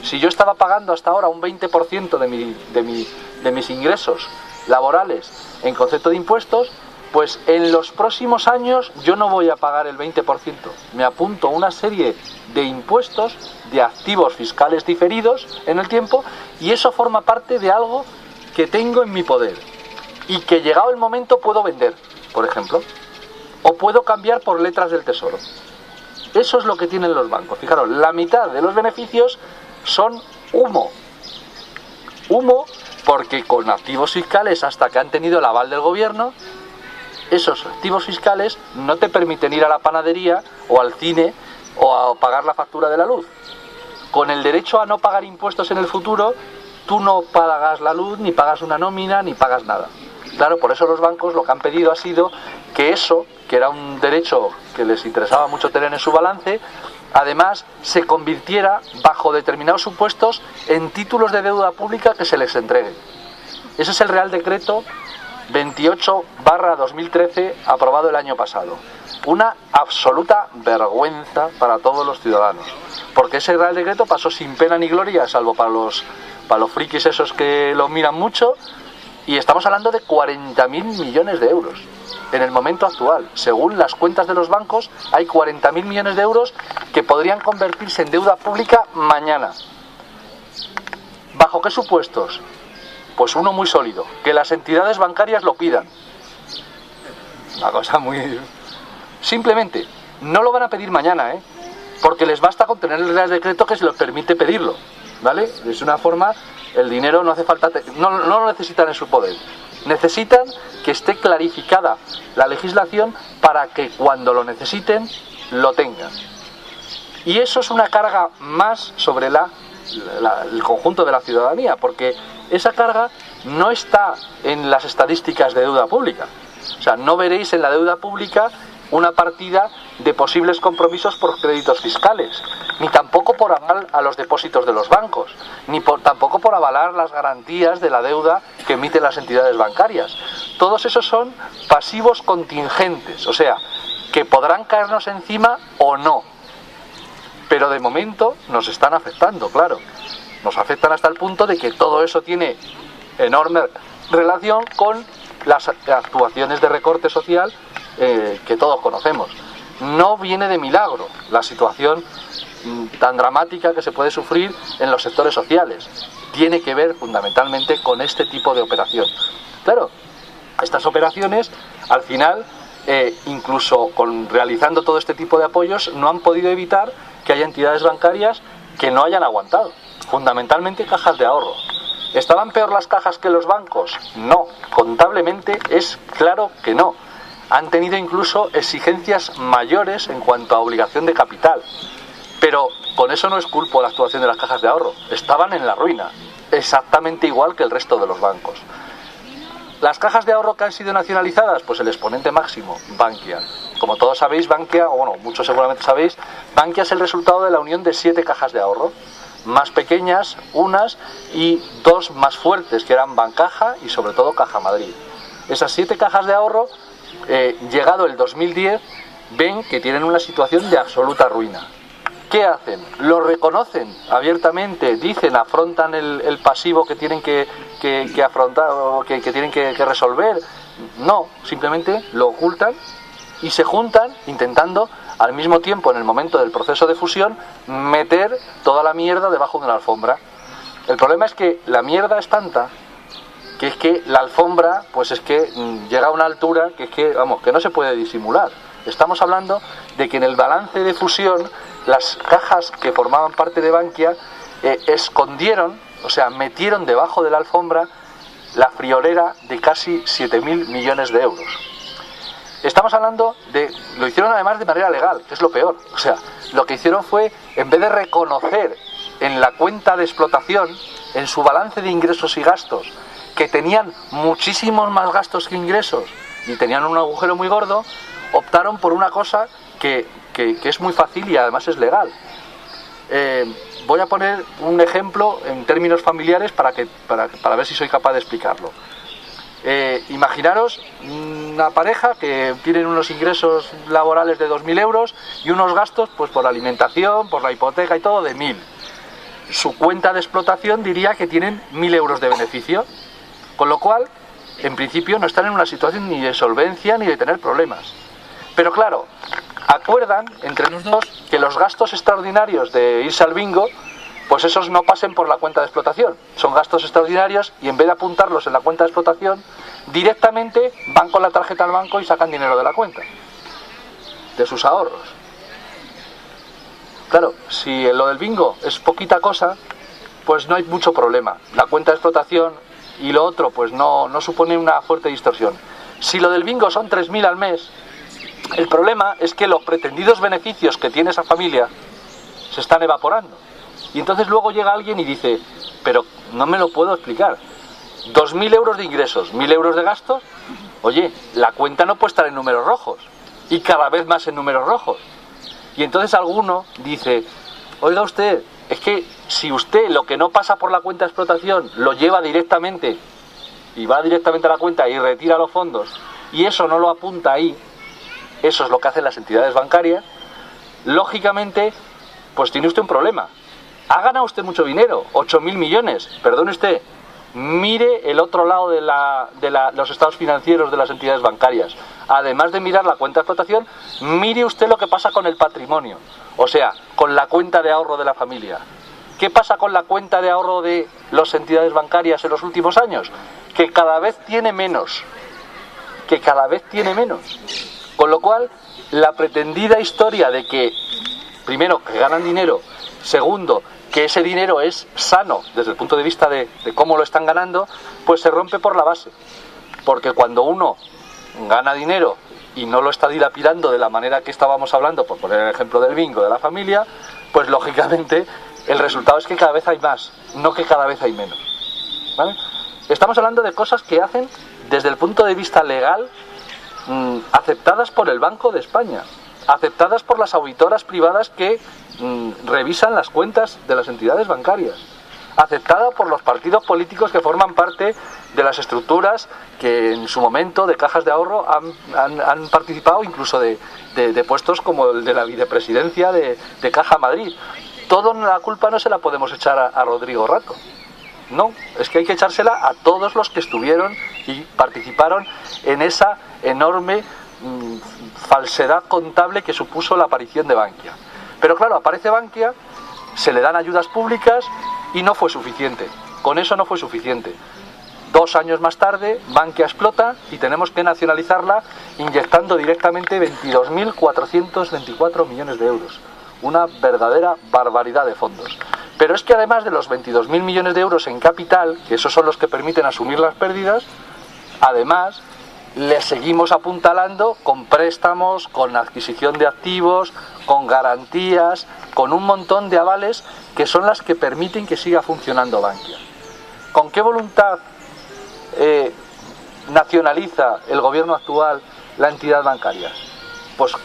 si yo estaba pagando hasta ahora un 20% de mis ingresos laborales en concepto de impuestos, pues en los próximos años yo no voy a pagar el 20%. Me apunto una serie de impuestos, de activos fiscales diferidos en el tiempo, y eso forma parte de algo que tengo en mi poder y que llegado el momento puedo vender, por ejemplo, o puedo cambiar por letras del tesoro. Eso es lo que tienen los bancos. Fijaros, la mitad de los beneficios son humo. Humo porque con activos fiscales, hasta que han tenido el aval del gobierno, esos activos fiscales no te permiten ir a la panadería o al cine o a pagar la factura de la luz. Con el derecho a no pagar impuestos en el futuro, tú no pagas la luz, ni pagas una nómina, ni pagas nada. Claro, por eso los bancos lo que han pedido ha sido que eso, que era un derecho que les interesaba mucho tener en su balance, además se convirtiera, bajo determinados supuestos, en títulos de deuda pública que se les entreguen. Ese es el Real Decreto 28/2013 aprobado el año pasado. Una absoluta vergüenza para todos los ciudadanos, porque ese Real Decreto pasó sin pena ni gloria, salvo para los frikis esos que lo miran mucho, y estamos hablando de 40.000 millones de euros. En el momento actual, según las cuentas de los bancos, hay 40.000 millones de euros que podrían convertirse en deuda pública mañana. ¿Bajo qué supuestos? Pues uno muy sólido, que las entidades bancarias lo pidan. Una cosa muy... Simplemente, no lo van a pedir mañana, porque les basta con tener el Real Decreto que se les permite pedirlo, ¿vale? Es una forma, el dinero no hace falta, no lo necesitan en su poder. Necesitan que esté clarificada la legislación para que cuando lo necesiten, lo tengan. Y eso es una carga más sobre el conjunto de la ciudadanía, porque esa carga no está en las estadísticas de deuda pública. O sea, no veréis en la deuda pública una partida de posibles compromisos por créditos fiscales, ni tampoco por aval a los depósitos de los bancos, tampoco por avalar las garantías de la deuda que emiten las entidades bancarias. Todos esos son pasivos contingentes, o sea, que podrán caernos encima o no, pero de momento nos están afectando, claro. Nos afectan hasta el punto de que todo eso tiene enorme relación con las actuaciones de recorte social que todos conocemos. No viene de milagro la situación tan dramática que se puede sufrir en los sectores sociales. Tiene que ver fundamentalmente con este tipo de operación. Claro, estas operaciones al final, incluso realizando todo este tipo de apoyos, no han podido evitar que haya entidades bancarias que no hayan aguantado, fundamentalmente cajas de ahorro. ¿Estaban peor las cajas que los bancos? No, contablemente es claro que no. Han tenido incluso exigencias mayores en cuanto a obligación de capital. Pero con eso no es culpa la actuación de las cajas de ahorro. Estaban en la ruina, exactamente igual que el resto de los bancos. Las cajas de ahorro que han sido nacionalizadas, pues el exponente máximo, Bankia. Como todos sabéis, Bankia, o bueno, muchos seguramente sabéis, Bankia es el resultado de la unión de 7 cajas de ahorro, más pequeñas, unas, y 2 más fuertes, que eran Bancaja y sobre todo Caja Madrid. Esas 7 cajas de ahorro, llegado el 2010, ven que tienen una situación de absoluta ruina. ¿Qué hacen? Lo reconocen abiertamente, dicen, afrontan el pasivo que tienen que afrontar o que tienen que resolver. No, simplemente lo ocultan y se juntan intentando al mismo tiempo, en el momento del proceso de fusión, meter toda la mierda debajo de la alfombra. El problema es que la mierda es tanta que es que la alfombra, pues es que llega a una altura que es que, vamos, que no se puede disimular. Estamos hablando de que en el balance de fusión las cajas que formaban parte de Bankia escondieron, o sea, metieron debajo de la alfombra la friolera de casi 7.000 millones de euros. Estamos hablando de... Lo hicieron además de manera legal, que es lo peor. O sea, lo que hicieron fue, en vez de reconocer en la cuenta de explotación, en su balance de ingresos y gastos, que tenían muchísimos más gastos que ingresos y tenían un agujero muy gordo, optaron por una cosa que es muy fácil y además es legal. Voy a poner un ejemplo en términos familiares para ver si soy capaz de explicarlo. Imaginaros una pareja que tienen unos ingresos laborales de 2.000 euros y unos gastos, pues por la alimentación, por la hipoteca y todo, de 1.000. Su cuenta de explotación diría que tienen 1.000 euros de beneficio, con lo cual, en principio, no están en una situación ni de solvencia ni de tener problemas. Pero claro, acuerdan entre los dos que los gastos extraordinarios de irse al bingo, pues esos no pasen por la cuenta de explotación. Son gastos extraordinarios y en vez de apuntarlos en la cuenta de explotación, directamente van con la tarjeta al banco y sacan dinero de la cuenta, de sus ahorros. Claro, si lo del bingo es poquita cosa, pues no hay mucho problema. La cuenta de explotación y lo otro, pues no supone una fuerte distorsión. Si lo del bingo son 3.000 al mes, el problema es que los pretendidos beneficios que tiene esa familia se están evaporando. Y entonces luego llega alguien y dice, pero no me lo puedo explicar. 2.000 euros de ingresos, 1.000 euros de gastos. Oye, la cuenta no puede estar en números rojos. Y cada vez más en números rojos. Y entonces alguno dice, oiga usted, es que si usted lo que no pasa por la cuenta de explotación lo lleva directamente y va directamente a la cuenta y retira los fondos y eso no lo apunta ahí, eso es lo que hacen las entidades bancarias, lógicamente, pues tiene usted un problema. Ha ganado usted mucho dinero, 8.000 millones, perdone usted, mire el otro lado de los estados financieros de las entidades bancarias. Además de mirar la cuenta de explotación, mire usted lo que pasa con el patrimonio, o sea, con la cuenta de ahorro de la familia. ¿Qué pasa con la cuenta de ahorro de las entidades bancarias en los últimos años? Que cada vez tiene menos, Con lo cual, la pretendida historia de que, primero, que ganan dinero, segundo, que ese dinero es sano desde el punto de vista de cómo lo están ganando, pues se rompe por la base. Porque cuando uno gana dinero y no lo está dilapidando de la manera que estábamos hablando, por poner el ejemplo del bingo de la familia, pues lógicamente el resultado es que cada vez hay más, no que cada vez hay menos. ¿Vale? Estamos hablando de cosas que hacen desde el punto de vista legal aceptadas por el Banco de España, aceptadas por las auditoras privadas que revisan las cuentas de las entidades bancarias, aceptada por los partidos políticos que forman parte de las estructuras que en su momento de cajas de ahorro han participado incluso de puestos como el de la vicepresidencia de Caja Madrid. Toda la culpa no se la podemos echar a Rodrigo Rato. No, es que hay que echársela a todos los que estuvieron y participaron en esa enorme falsedad contable que supuso la aparición de Bankia. Pero claro, aparece Bankia, se le dan ayudas públicas y no fue suficiente. Con eso no fue suficiente. 2 años más tarde, Bankia explota y tenemos que nacionalizarla inyectando directamente 22.424 millones de euros. Una verdadera barbaridad de fondos. Pero es que además de los 22.000 millones de euros en capital, que esos son los que permiten asumir las pérdidas, además le seguimos apuntalando con préstamos, con adquisición de activos, con garantías, con un montón de avales que son las que permiten que siga funcionando Bankia. ¿Con qué voluntad nacionaliza el gobierno actual la entidad bancaria? Pues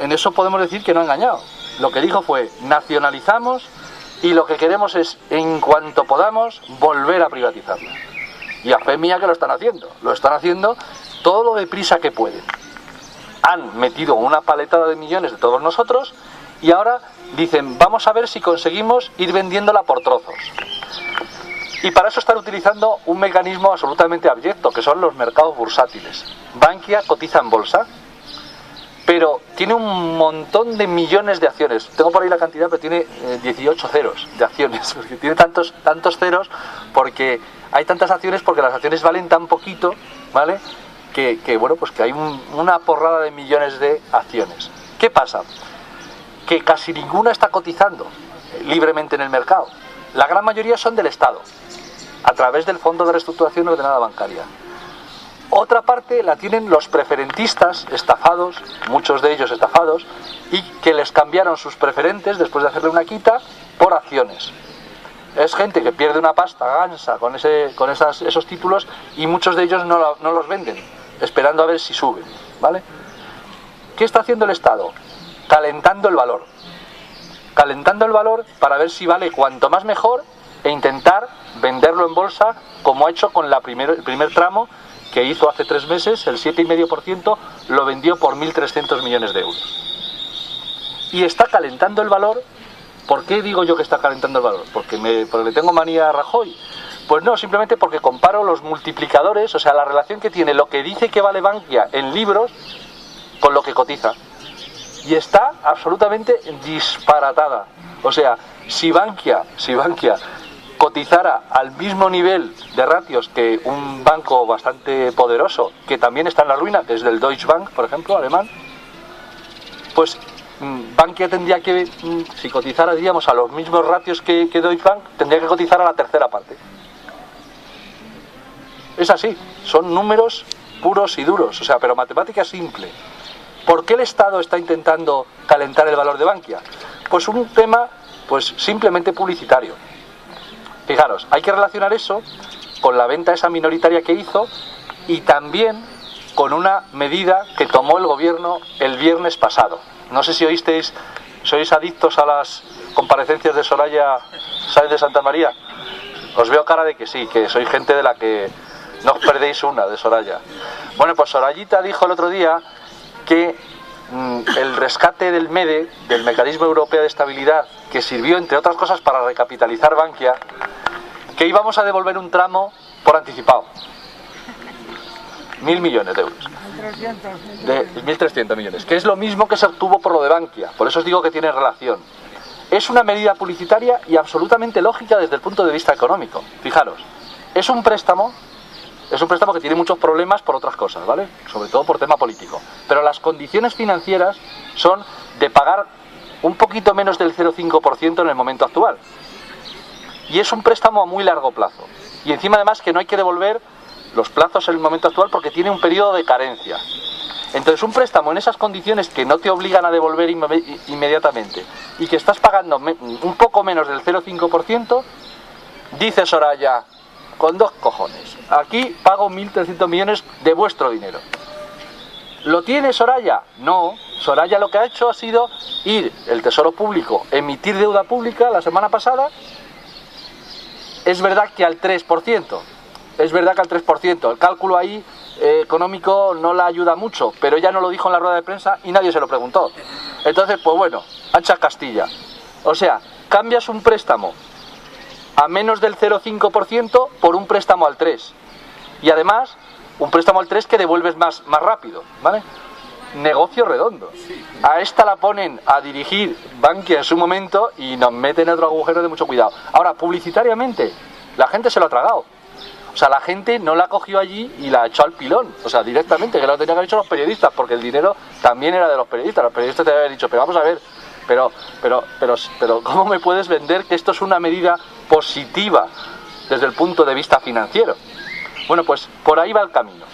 en eso podemos decir que no ha engañado. Lo que dijo fue: nacionalizamos y lo que queremos es, en cuanto podamos, volver a privatizarla. Y a fe mía que lo están haciendo todo lo deprisa que pueden. Han metido una paletada de millones de todos nosotros y ahora dicen: vamos a ver si conseguimos ir vendiéndola por trozos. Y para eso están utilizando un mecanismo absolutamente abyecto, que son los mercados bursátiles. Bankia cotiza en bolsa, pero tiene un montón de millones de acciones. Tengo por ahí la cantidad, pero tiene 18 ceros de acciones. Porque tiene tantos ceros porque hay tantas acciones, porque las acciones valen tan poquito, ¿vale? Que bueno, pues que hay una porrada de millones de acciones. ¿Qué pasa? Que casi ninguna está cotizando libremente en el mercado. La gran mayoría son del Estado, a través del Fondo de Reestructuración Ordenada Bancaria. Otra parte la tienen los preferentistas estafados, muchos de ellos estafados, y que les cambiaron sus preferentes después de hacerle una quita por acciones. Es gente que pierde una pasta gansa con esos títulos y muchos de ellos no los venden, esperando a ver si suben, ¿vale? ¿Qué está haciendo el Estado? Calentando el valor. Calentando el valor para ver si vale cuanto más mejor e intentar venderlo en bolsa, como ha hecho con el primer tramo que hizo hace 3 meses, el 7,5%, lo vendió por 1.300 millones de euros. Y está calentando el valor. ¿Por qué digo yo que está calentando el valor? ¿Porque le tengo manía a Rajoy? Pues no, simplemente porque comparo los multiplicadores, o sea, la relación que tiene lo que dice que vale Bankia en libros con lo que cotiza. Y está absolutamente disparatada. O sea, si Bankia cotizara al mismo nivel de ratios que un banco bastante poderoso, que también está en la ruina, que es el Deutsche Bank, por ejemplo, alemán, pues Bankia tendría que, si cotizara, digamos, a los mismos ratios que Deutsche Bank, tendría que cotizar a la tercera parte. Es así, son números puros y duros, o sea, pero matemática simple. ¿Por qué el Estado está intentando calentar el valor de Bankia? Pues un tema, pues simplemente publicitario. Fijaros, hay que relacionar eso con la venta esa minoritaria que hizo y también con una medida que tomó el gobierno el viernes pasado. No sé si oísteis, ¿sois adictos a las comparecencias de Soraya Sáenz de Santa María? Os veo cara de que sí, que sois gente de la que no os perdéis una, de Soraya. Bueno, pues Sorayita dijo el otro día que el rescate del MEDE, del Mecanismo Europeo de Estabilidad, que sirvió entre otras cosas para recapitalizar Bankia, que íbamos a devolver un tramo por anticipado. 1.000 millones de euros. 1.300 millones, que es lo mismo que se obtuvo por lo de Bankia. Por eso os digo que tiene relación. Es una medida publicitaria y absolutamente lógica desde el punto de vista económico. Fijaros, es un préstamo que tiene muchos problemas por otras cosas, ¿vale? Sobre todo por tema político. Pero las condiciones financieras son de pagar un poquito menos del 0,5% en el momento actual. Y es un préstamo a muy largo plazo. Y encima además que no hay que devolver los plazos en el momento actual porque tiene un periodo de carencia. Entonces un préstamo en esas condiciones que no te obligan a devolver inmediatamente y que estás pagando un poco menos del 0,5%, dice Soraya, con 2 cojones, aquí pago 1.300 millones de vuestro dinero. ¿Lo tiene Soraya? No, Soraya lo que ha hecho ha sido ir el Tesoro Público, emitir deuda pública la semana pasada, es verdad que al 3%, el cálculo ahí económico no la ayuda mucho, pero ella no lo dijo en la rueda de prensa y nadie se lo preguntó. Entonces, pues bueno, hacha Castilla. O sea, cambias un préstamo a menos del 0,5% por un préstamo al 3%. Y además, un préstamo al 3% que devuelves más rápido, ¿vale? Negocio redondo. A esta la ponen a dirigir Bankia en su momento y nos meten en otro agujero de mucho cuidado. Ahora, publicitariamente, la gente se lo ha tragado. O sea, la gente no la cogió allí y la echó al pilón. O sea, directamente, que lo tenían que haber hecho los periodistas, porque el dinero también era de los periodistas. Los periodistas te habían dicho, pero vamos a ver, pero ¿cómo me puedes vender que esto es una medida positiva desde el punto de vista financiero? Bueno, pues por ahí va el camino.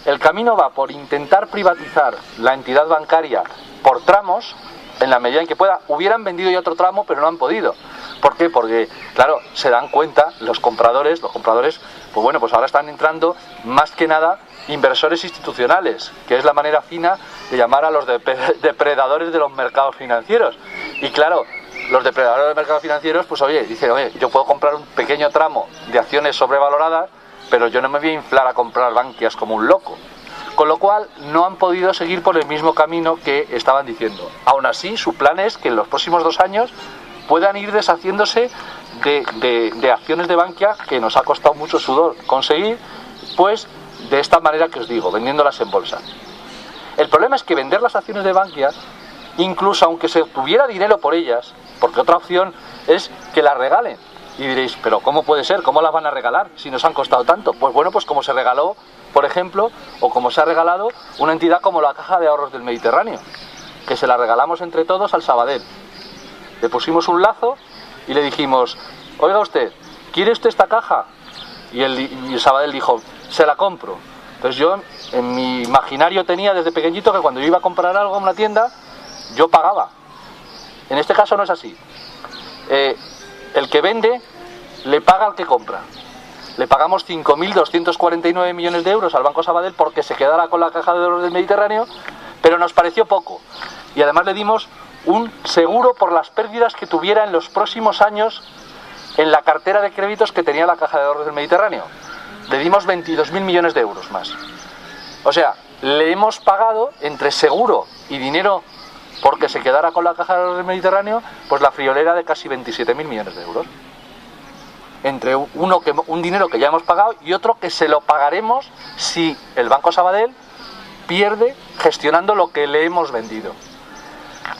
El camino va por intentar privatizar la entidad bancaria por tramos, en la medida en que pueda. Hubieran vendido ya otro tramo, pero no han podido. ¿Por qué? Porque, claro, se dan cuenta los compradores, pues bueno, pues ahora están entrando más que nada inversores institucionales, que es la manera fina de llamar a los depredadores de los mercados financieros. Y claro, los depredadores de los mercados financieros, pues dicen, yo puedo comprar un pequeño tramo de acciones sobrevaloradas, pero yo no me voy a inflar a comprar Bankias como un loco. Con lo cual no han podido seguir por el mismo camino que estaban diciendo. Aún así, su plan es que en los próximos 2 años puedan ir deshaciéndose de acciones de Bankia, que nos ha costado mucho sudor conseguir, pues de esta manera que os digo, vendiéndolas en bolsa. El problema es que vender las acciones de Bankia, incluso aunque se obtuviera dinero por ellas, porque otra opción es que las regalen. Y diréis, pero ¿cómo puede ser? ¿Cómo las van a regalar si nos han costado tanto? Pues bueno, pues como se regaló, por ejemplo, o como se ha regalado una entidad como la Caja de Ahorros del Mediterráneo, que se la regalamos entre todos al Sabadell. Le pusimos un lazo y le dijimos, oiga usted, ¿quiere usted esta caja? Y el Sabadell dijo, se la compro. Entonces yo en mi imaginario tenía desde pequeñito que cuando yo iba a comprar algo en una tienda, yo pagaba. En este caso no es así. El que vende le paga al que compra. Le pagamos 5.249 millones de euros al Banco Sabadell porque se quedara con la Caja de Ahorros del Mediterráneo, pero nos pareció poco. Y además le dimos un seguro por las pérdidas que tuviera en los próximos años en la cartera de créditos que tenía la Caja de Ahorros del Mediterráneo. Le dimos 22.000 millones de euros más. O sea, le hemos pagado entre seguro y dinero porque se quedara con la Caja de Ahorros del Mediterráneo, pues la friolera de casi 27.000 millones de euros. Entre un dinero que ya hemos pagado y otro que se lo pagaremos si el Banco Sabadell pierde gestionando lo que le hemos vendido.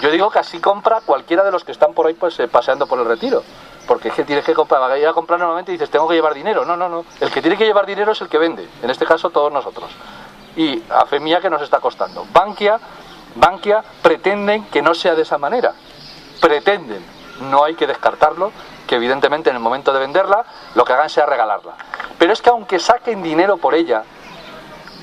Yo digo que así compra cualquiera de los que están por ahí pues paseando por el Retiro, porque es que tienes que comprar, vas a ir a comprar normalmente y dices tengo que llevar dinero. No, el que tiene que llevar dinero es el que vende, en este caso todos nosotros, y a fe mía que nos está costando. Bankia pretenden que no sea de esa manera, pretenden, no hay que descartarlo, que evidentemente en el momento de venderla lo que hagan sea regalarla, pero es que aunque saquen dinero por ella,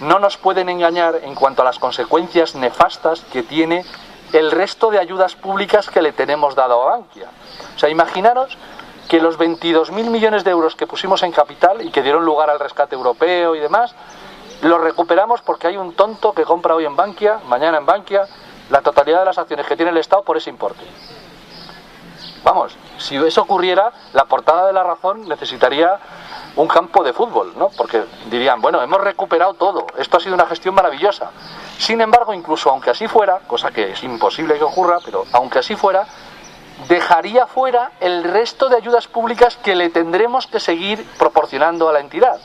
no nos pueden engañar en cuanto a las consecuencias nefastas que tiene el resto de ayudas públicas que le tenemos dado a Bankia. O sea, imaginaros que los 22.000 millones de euros que pusimos en capital y que dieron lugar al rescate europeo y demás, los recuperamos porque hay un tonto que compra hoy en Bankia, mañana en Bankia, la totalidad de las acciones que tiene el Estado por ese importe. Vamos, si eso ocurriera, la portada de La Razón necesitaría un campo de fútbol, ¿no? Porque dirían, bueno, hemos recuperado todo, esto ha sido una gestión maravillosa. Sin embargo, incluso aunque así fuera, cosa que es imposible que ocurra, pero aunque así fuera, dejaría fuera el resto de ayudas públicas que le tendremos que seguir proporcionando a la entidad.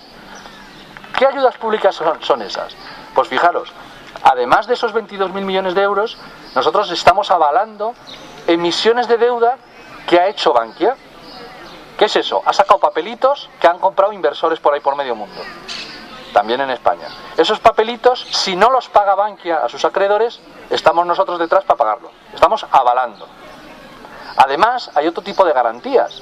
¿Qué ayudas públicas son esas? Pues fijaros, además de esos 22.000 millones de euros, nosotros estamos avalando emisiones de deuda que ha hecho Bankia. ¿Qué es eso? Ha sacado papelitos que han comprado inversores por ahí por medio mundo, también en España. Esos papelitos, si no los paga Bankia a sus acreedores, estamos nosotros detrás para pagarlo. Estamos avalando. Además, hay otro tipo de garantías.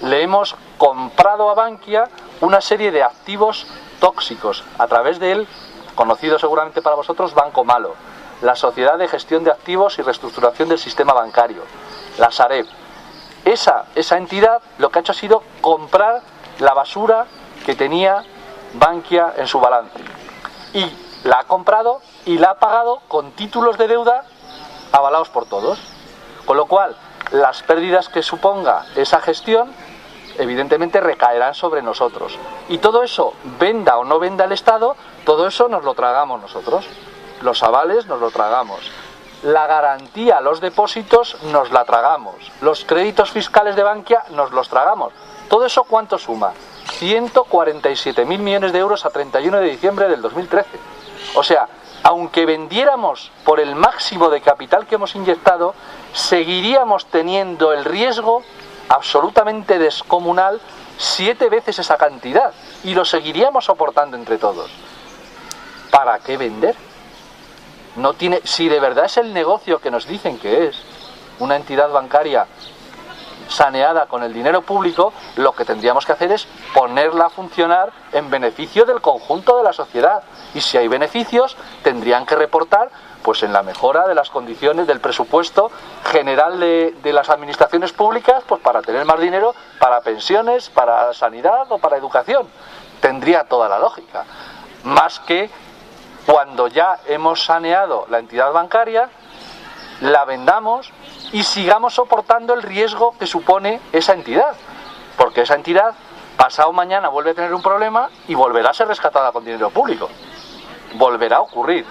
Le hemos comprado a Bankia una serie de activos tóxicos a través del conocido seguramente para vosotros Banco Malo, la Sociedad de Gestión de Activos y Reestructuración del Sistema Bancario, la Sareb. Esa entidad lo que ha hecho ha sido comprar la basura que tenía Bankia en su balance. Y la ha comprado y la ha pagado con títulos de deuda avalados por todos. Con lo cual, las pérdidas que suponga esa gestión, evidentemente recaerán sobre nosotros. Y todo eso, venda o no venda el Estado, todo eso nos lo tragamos nosotros. Los avales nos lo tragamos. La garantía, los depósitos, nos la tragamos. Los créditos fiscales de Bankia, nos los tragamos. ¿Todo eso cuánto suma? 147.000 millones de euros a 31 de diciembre del 2013. O sea, aunque vendiéramos por el máximo de capital que hemos inyectado, seguiríamos teniendo el riesgo absolutamente descomunal 7 veces esa cantidad y lo seguiríamos soportando entre todos. ¿Para qué vender? No tiene, si de verdad es el negocio que nos dicen que es, una entidad bancaria saneada con el dinero público, lo que tendríamos que hacer es ponerla a funcionar en beneficio del conjunto de la sociedad. Y si hay beneficios, tendrían que reportar pues en la mejora de las condiciones del presupuesto general de las administraciones públicas, pues para tener más dinero para pensiones, para sanidad o para educación. Tendría toda la lógica. Más que cuando ya hemos saneado la entidad bancaria, la vendamos y sigamos soportando el riesgo que supone esa entidad. Porque esa entidad, pasado mañana, vuelve a tener un problema y volverá a ser rescatada con dinero público. Volverá a ocurrir.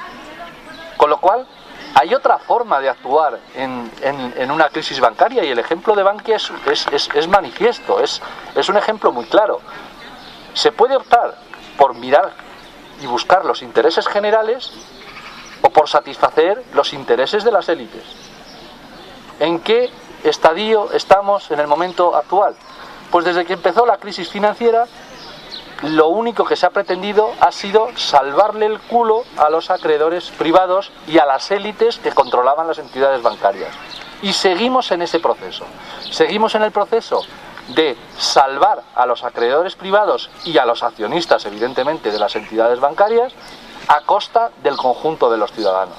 Con lo cual, hay otra forma de actuar en una crisis bancaria y el ejemplo de Bankia es manifiesto, es un ejemplo muy claro. Se puede optar por mirar y buscar los intereses generales o por satisfacer los intereses de las élites. ¿En qué estadio estamos en el momento actual? Pues desde que empezó la crisis financiera, lo único que se ha pretendido ha sido salvarle el culo a los acreedores privados y a las élites que controlaban las entidades bancarias. Y seguimos en ese proceso. Seguimos en el proceso de salvar a los acreedores privados y a los accionistas, evidentemente, de las entidades bancarias, a costa del conjunto de los ciudadanos.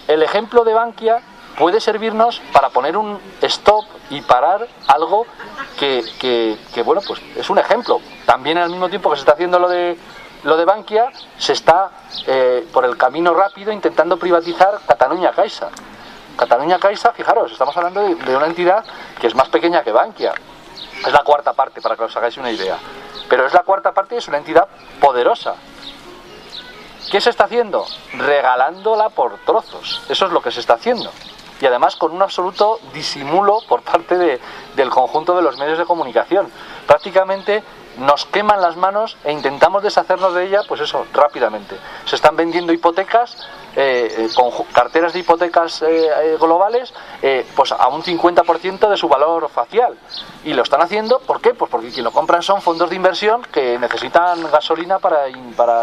El ejemplo de Bankia puede servirnos para poner un stop y parar algo que bueno, pues es un ejemplo. También al mismo tiempo que se está haciendo lo de Bankia, se está por el camino rápido intentando privatizar Catalunya Caixa. Catalunya Caixa, fijaros, estamos hablando de una entidad que es más pequeña que Bankia. Es la cuarta parte, para que os hagáis una idea. Pero es la cuarta parte y es una entidad poderosa. ¿Qué se está haciendo? Regalándola por trozos. Eso es lo que se está haciendo. Y además con un absoluto disimulo por parte del conjunto de los medios de comunicación. Prácticamente nos queman las manos e intentamos deshacernos de ella, pues eso, rápidamente. Se están vendiendo hipotecas, con carteras de hipotecas globales, pues a un 50% de su valor facial. Y lo están haciendo, ¿por qué? Pues porque quien lo compran son fondos de inversión que necesitan gasolina para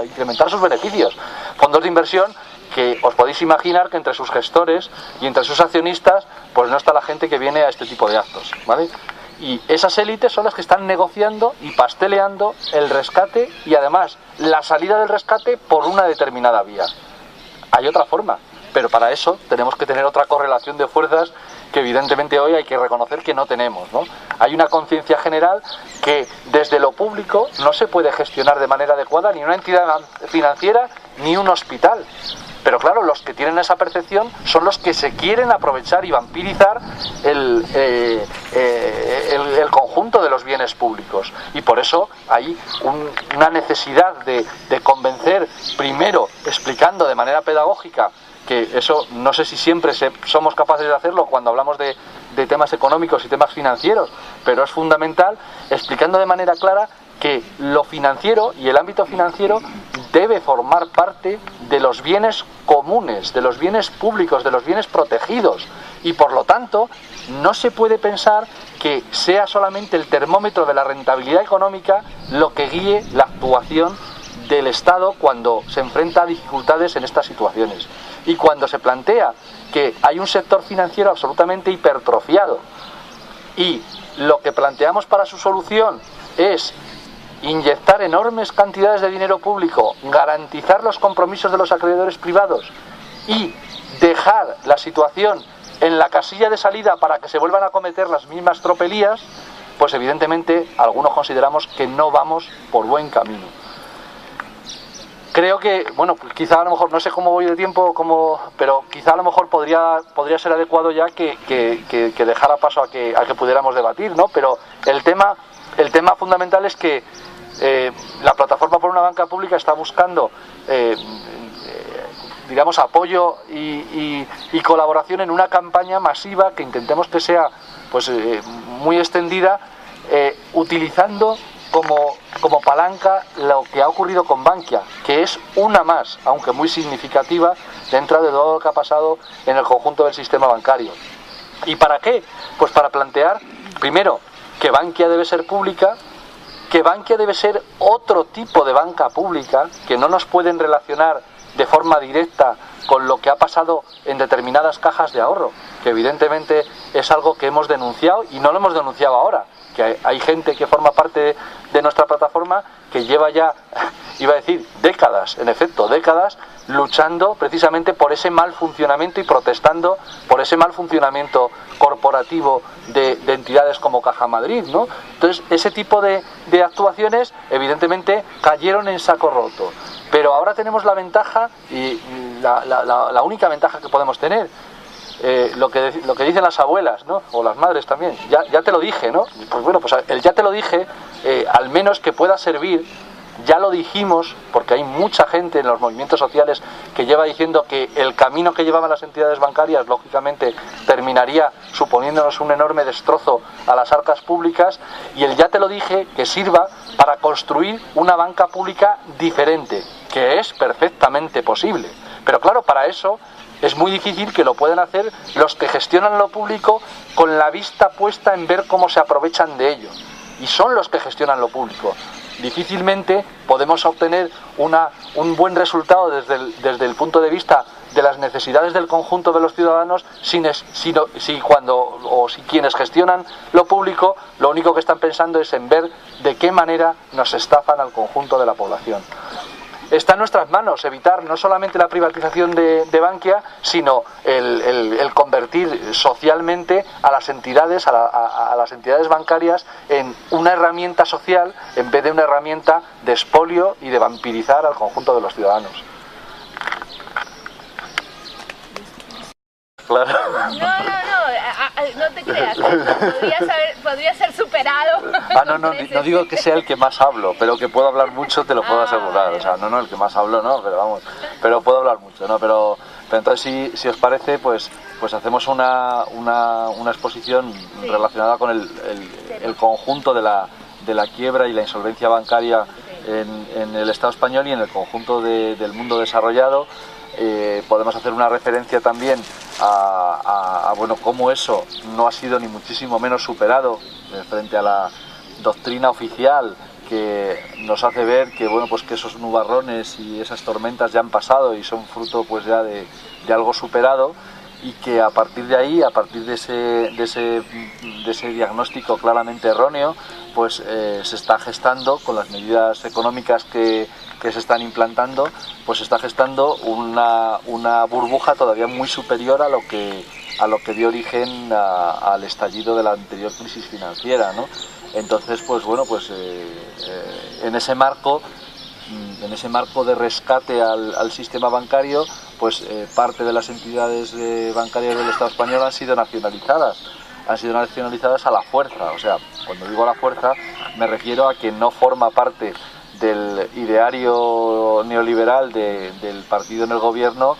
incrementar sus beneficios. Fondos de inversión que os podéis imaginar que entre sus gestores y entre sus accionistas pues no está la gente que viene a este tipo de actos, ¿vale? Y esas élites son las que están negociando y pasteleando el rescate y además la salida del rescate por una determinada vía. Hay otra forma, pero para eso tenemos que tener otra correlación de fuerzas que evidentemente hoy hay que reconocer que no tenemos, ¿no? Hay una conciencia general que desde lo público no se puede gestionar de manera adecuada ni una entidad financiera ni un hospital. Pero claro, los que tienen esa percepción son los que se quieren aprovechar y vampirizar el conjunto de los bienes públicos. Y por eso hay una necesidad de convencer, primero explicando de manera pedagógica, que eso no sé si siempre somos capaces de hacerlo cuando hablamos de temas económicos y temas financieros, pero es fundamental, explicando de manera clara que lo financiero y el ámbito financiero debe formar parte de los bienes comunes, de los bienes públicos, de los bienes protegidos, y por lo tanto no se puede pensar que sea solamente el termómetro de la rentabilidad económica lo que guíe la actuación del Estado cuando se enfrenta a dificultades en estas situaciones. Y cuando se plantea que hay un sector financiero absolutamente hipertrofiado y lo que planteamos para su solución es inyectar enormes cantidades de dinero público, garantizar los compromisos de los acreedores privados y dejar la situación en la casilla de salida para que se vuelvan a cometer las mismas tropelías, pues evidentemente algunos consideramos que no vamos por buen camino. creo que, bueno, pues quizá a lo mejor, no sé cómo voy de tiempo, pero quizá a lo mejor podría ser adecuado ya que dejara paso a que pudiéramos debatir, ¿no? Pero el tema fundamental es que la Plataforma por una Banca Pública está buscando digamos, apoyo y colaboración en una campaña masiva que intentemos que sea pues muy extendida, utilizando como palanca lo que ha ocurrido con Bankia, que es una más, aunque muy significativa, dentro de todo lo que ha pasado en el conjunto del sistema bancario. ¿Y para qué? Pues para plantear, primero, que Bankia debe ser pública, que Bankia debe ser otro tipo de banca pública, que no nos pueden relacionar de forma directa con lo que ha pasado en determinadas cajas de ahorro, que evidentemente es algo que hemos denunciado, y no lo hemos denunciado ahora, que hay gente que forma parte de nuestra plataforma que lleva ya, iba a decir, décadas, en efecto, décadas, luchando precisamente por ese mal funcionamiento y protestando por ese mal funcionamiento corporativo de entidades como Caja Madrid, ¿no? Entonces, ese tipo de actuaciones, evidentemente, cayeron en saco roto. Pero ahora tenemos la ventaja, y la única ventaja que podemos tener, lo que dicen las abuelas, ¿no? O las madres también, ya te lo dije, ¿no? Pues bueno, pues el ya te lo dije, al menos que pueda servir. Ya lo dijimos, porque hay mucha gente en los movimientos sociales que lleva diciendo que el camino que llevaban las entidades bancarias, lógicamente, terminaría suponiéndonos un enorme destrozo a las arcas públicas, y el ya te lo dije que sirva para construir una banca pública diferente, que es perfectamente posible. Pero claro, para eso es muy difícil que lo puedan hacer los que gestionan lo público con la vista puesta en ver cómo se aprovechan de ello. Y son los que gestionan lo público. Difícilmente podemos obtener un buen resultado desde el punto de vista de las necesidades del conjunto de los ciudadanos si quienes gestionan lo público lo único que están pensando es en ver de qué manera nos estafan al conjunto de la población. Está en nuestras manos evitar no solamente la privatización de Bankia, sino el convertir socialmente a las entidades, a las entidades bancarias en una herramienta social en vez de una herramienta de expolio y de vampirizar al conjunto de los ciudadanos. Claro. No te creas, podría ser superado. No digo que sea el que más hablo, pero que puedo hablar mucho, te lo puedo asegurar. O sea, no, el que más hablo no, pero vamos, pero puedo hablar mucho, ¿no? Pero entonces si os parece, pues hacemos una exposición relacionada con el conjunto de la quiebra y la insolvencia bancaria en el Estado español y en el conjunto del mundo desarrollado. Podemos hacer una referencia también a bueno, cómo eso no ha sido ni muchísimo menos superado frente a la doctrina oficial, que nos hace ver que bueno, pues que esos nubarrones y esas tormentas ya han pasado y son fruto pues ya de algo superado, y que a partir de ahí, a partir de ese diagnóstico claramente erróneo, pues se está gestando, con las medidas económicas que se están implantando, pues se está gestando una burbuja todavía muy superior a lo que dio origen al estallido de la anterior crisis financiera, ¿no? Entonces, pues bueno, pues en ese marco de rescate al sistema bancario, pues parte de las entidades bancarias del Estado español han sido nacionalizadas a la fuerza. O sea, cuando digo a la fuerza me refiero a que no forma parte del ideario neoliberal del partido en el gobierno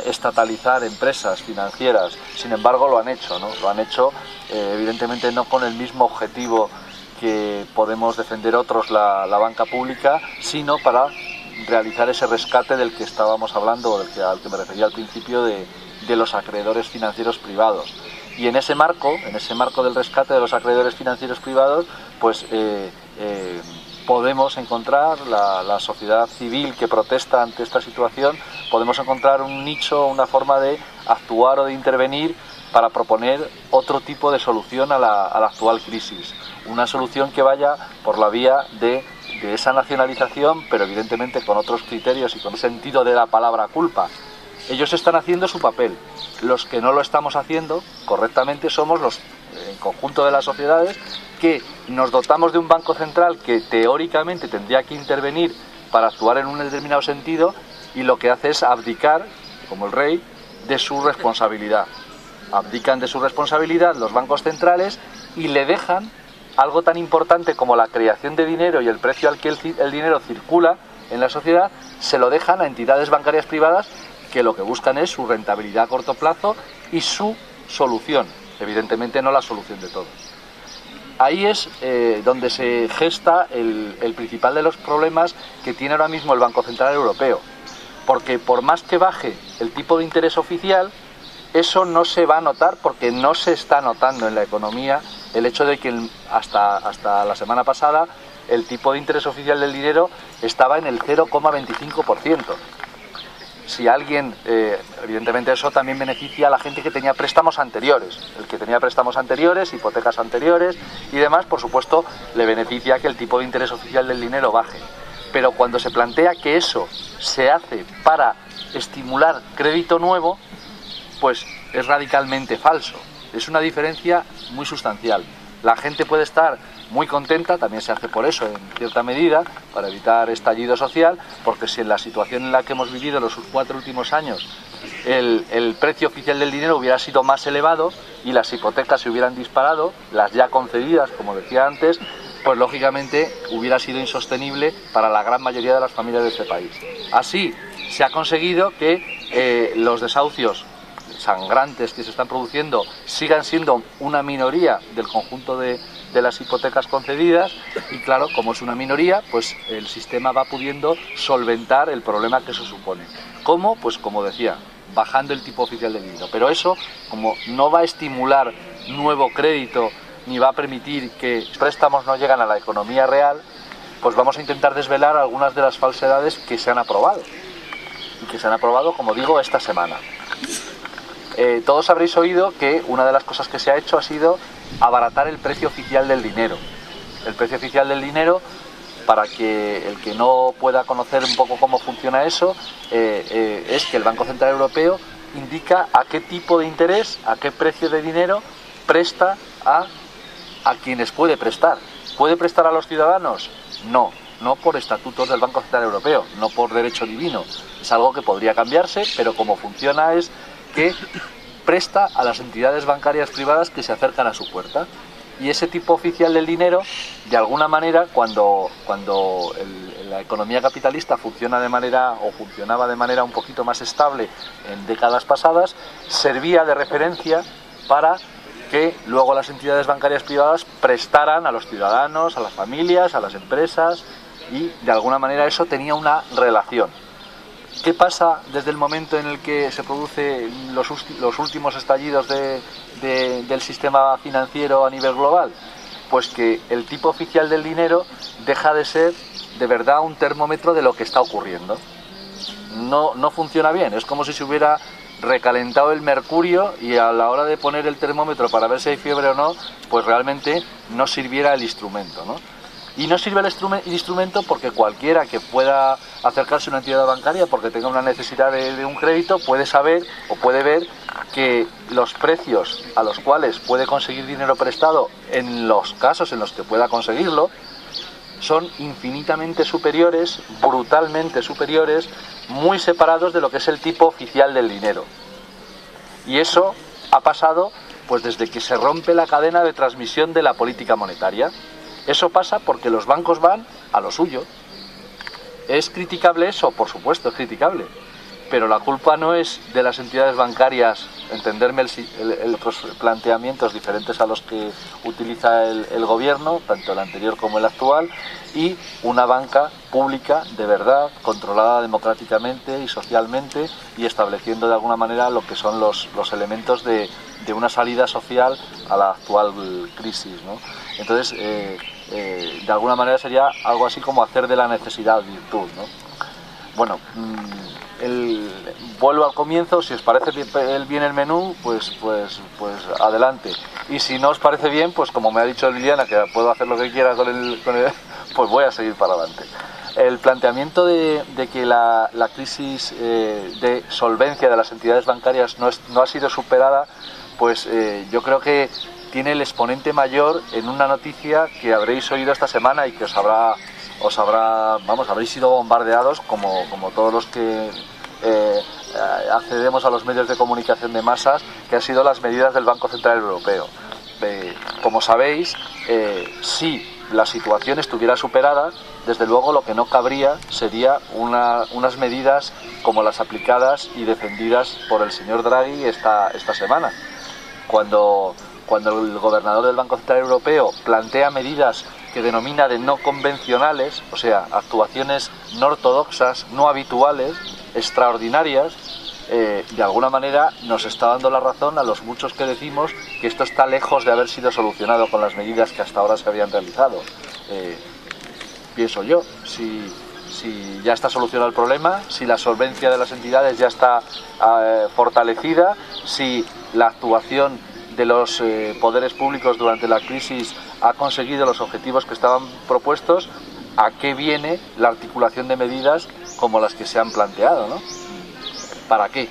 estatalizar empresas financieras. Sin embargo, lo han hecho, ¿no? Lo han hecho evidentemente no con el mismo objetivo que podemos defender otros la banca pública, sino para realizar ese rescate del que estábamos hablando, o al que me refería al principio, de los acreedores financieros privados. Y en ese marco del rescate de los acreedores financieros privados, pues podemos encontrar la sociedad civil que protesta ante esta situación, podemos encontrar un nicho, una forma de actuar o de intervenir para proponer otro tipo de solución a la actual crisis. Una solución que vaya por la vía de esa nacionalización, pero evidentemente con otros criterios y con el sentido de la palabra culpa. Ellos están haciendo su papel. Los que no lo estamos haciendo correctamente somos el conjunto de las sociedades, que nos dotamos de un banco central que teóricamente tendría que intervenir para actuar en un determinado sentido y lo que hace es abdicar, como el rey, de su responsabilidad. Abdican de su responsabilidad los bancos centrales y le dejan algo tan importante como la creación de dinero y el precio al que el dinero circula en la sociedad, se lo dejan a entidades bancarias privadas que lo que buscan es su rentabilidad a corto plazo y su solución, evidentemente no la solución de todos. Ahí es donde se gesta el principal de los problemas que tiene ahora mismo el Banco Central Europeo, porque por más que baje el tipo de interés oficial, eso no se va a notar porque no se está notando en la economía el hecho de que hasta la semana pasada el tipo de interés oficial del dinero estaba en el 0,25%. Si alguien, evidentemente eso también beneficia a la gente que tenía préstamos anteriores. El que tenía préstamos anteriores, hipotecas anteriores y demás, por supuesto, le beneficia que el tipo de interés oficial del dinero baje. Pero cuando se plantea que eso se hace para estimular crédito nuevo, pues es radicalmente falso. Es una diferencia muy sustancial. La gente puede estar muy contenta, también se hace por eso en cierta medida, para evitar estallido social, porque si en la situación en la que hemos vivido los 4 últimos años el precio oficial del dinero hubiera sido más elevado y las hipotecas se hubieran disparado, las ya concedidas, como decía antes, pues lógicamente hubiera sido insostenible para la gran mayoría de las familias de este país. Así se ha conseguido que los desahucios sangrantes que se están produciendo sigan siendo una minoría del conjunto de las hipotecas concedidas y claro, como es una minoría, pues el sistema va pudiendo solventar el problema que eso supone. ¿Cómo? Pues como decía, bajando el tipo oficial del dinero. Pero eso, como no va a estimular nuevo crédito ni va a permitir que préstamos no lleguen a la economía real, pues vamos a intentar desvelar algunas de las falsedades que se han aprobado. Y que se han aprobado, como digo, esta semana. Todos habréis oído que una de las cosas que se ha hecho ha sido abaratar el precio oficial del dinero. El precio oficial del dinero, para que el que no pueda conocer un poco cómo funciona eso, es que el Banco Central Europeo indica a qué tipo de interés, a qué precio de dinero presta a quienes puede prestar. ¿Puede prestar a los ciudadanos? No, no por estatutos del Banco Central Europeo, no por derecho divino. Es algo que podría cambiarse, pero como funciona es que presta a las entidades bancarias privadas que se acercan a su puerta. Y ese tipo oficial del dinero, de alguna manera, cuando la economía capitalista funcionaba de manera un poquito más estable en décadas pasadas, servía de referencia para que luego las entidades bancarias privadas prestaran a los ciudadanos, a las familias, a las empresas, y de alguna manera eso tenía una relación. ¿Qué pasa desde el momento en el que se producen los últimos estallidos del sistema financiero a nivel global? Pues que el tipo oficial del dinero deja de ser de verdad un termómetro de lo que está ocurriendo. No funciona bien, es como si se hubiera recalentado el mercurio y a la hora de poner el termómetro para ver si hay fiebre o no, pues realmente no sirviera el instrumento, ¿no? Y no sirve el instrumento porque cualquiera que pueda acercarse a una entidad bancaria porque tenga una necesidad de un crédito puede saber o puede ver que los precios a los cuales puede conseguir dinero prestado en los casos en los que pueda conseguirlo son infinitamente superiores, brutalmente superiores, muy separados de lo que es el tipo oficial del dinero. Y eso ha pasado pues desde que se rompe la cadena de transmisión de la política monetaria. Eso pasa porque los bancos van a lo suyo. ¿Es criticable eso? Por supuesto, es criticable. Pero la culpa no es de las entidades bancarias, entenderme los planteamientos diferentes a los que utiliza el gobierno, tanto el anterior como el actual, y una banca pública de verdad, controlada democráticamente y socialmente y estableciendo de alguna manera lo que son los elementos de una salida social a la actual crisis, ¿no? Entonces, de alguna manera sería algo así como hacer de la necesidad virtud, ¿no? Bueno, vuelvo al comienzo. Si os parece bien el menú, pues adelante. Y si no os parece bien, pues como me ha dicho Liliana, que puedo hacer lo que quiera con el pues voy a seguir para adelante. El planteamiento de que la crisis de solvencia de las entidades bancarias no ha sido superada, pues yo creo que tiene el exponente mayor en una noticia que habréis oído esta semana y que os habrá habréis sido bombardeados como todos los que accedemos a los medios de comunicación de masas, que han sido las medidas del Banco Central Europeo. Como sabéis, si la situación estuviera superada, desde luego lo que no cabría sería unas medidas como las aplicadas y defendidas por el señor Draghi esta semana. Cuando el gobernador del Banco Central Europeo plantea medidas que denomina de no convencionales, o sea, actuaciones no ortodoxas, no habituales, extraordinarias, de alguna manera nos está dando la razón a los muchos que decimos que esto está lejos de haber sido solucionado con las medidas que hasta ahora se habían realizado. Pienso yo, si ya está solucionado el problema, si la solvencia de las entidades ya está fortalecida, si la actuación de los poderes públicos durante la crisis ha conseguido los objetivos que estaban propuestos, ¿a qué viene la articulación de medidas como las que se han planteado, ¿no? ¿Para qué?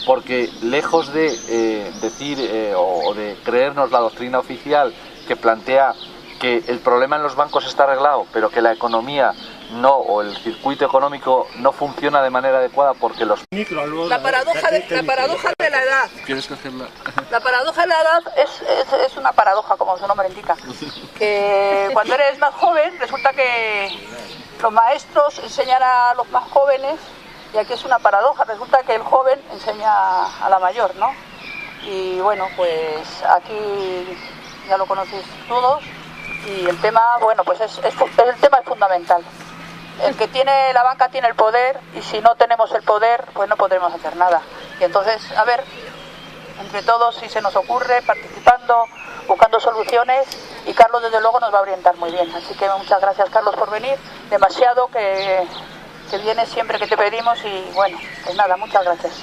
Porque lejos de decir o de creernos la doctrina oficial que plantea que el problema en los bancos está arreglado, pero que la economía no, o el circuito económico no funciona de manera adecuada porque los... La paradoja de la edad. ¿Quieres cogerla? La paradoja de la edad es una paradoja, como su nombre indica. Que cuando eres más joven, resulta que los maestros enseñan a los más jóvenes, y aquí es una paradoja, resulta que el joven enseña a la mayor, ¿no? Y bueno, pues aquí ya lo conocéis todos, y el tema, bueno, pues el tema es fundamental. El que tiene la banca tiene el poder, y si no tenemos el poder, pues no podremos hacer nada. Y entonces, a ver, entre todos, si se nos ocurre, participando, buscando soluciones, y Carlos desde luego nos va a orientar muy bien. Así que muchas gracias, Carlos, por venir. Demasiado que vienes siempre que te pedimos, y bueno, pues nada, muchas gracias.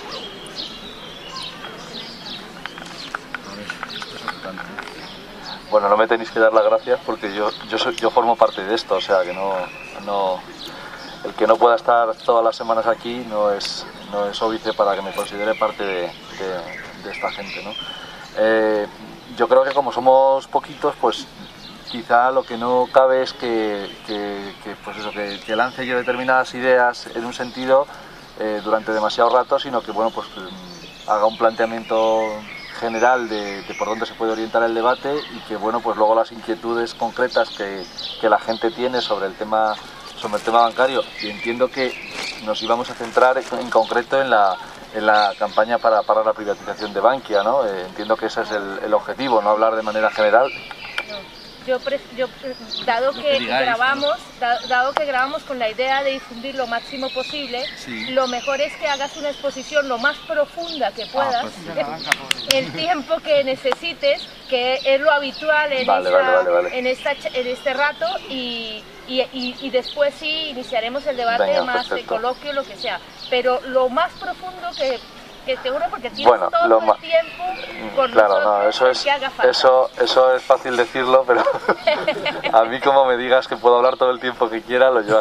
Bueno, no me tenéis que dar las gracias porque yo formo parte de esto, o sea que no el que no pueda estar todas las semanas aquí no es óbice para que me considere parte de esta gente, ¿no? Yo creo que como somos poquitos, pues quizá lo que no cabe es que lance yo determinadas ideas en un sentido durante demasiado rato, sino que bueno, pues haga un planteamiento general de por dónde se puede orientar el debate, y que bueno, pues luego las inquietudes concretas que la gente tiene sobre el tema bancario, y entiendo que nos íbamos a centrar en concreto en la campaña para parar la privatización de Bankia, ¿no? Entiendo que ese es el objetivo, no hablar de manera general. Dado que grabamos con la idea de difundir lo máximo posible, sí, lo mejor es que hagas una exposición lo más profunda que puedas, el tiempo que necesites, que es lo habitual en este rato, y después sí iniciaremos el debate más de coloquio, lo que sea, pero lo más profundo que seguro, porque tienes todo el tiempo con nosotros, que haga falta. Eso es fácil decirlo, pero a mí como me digas que puedo hablar todo el tiempo que quiera, yo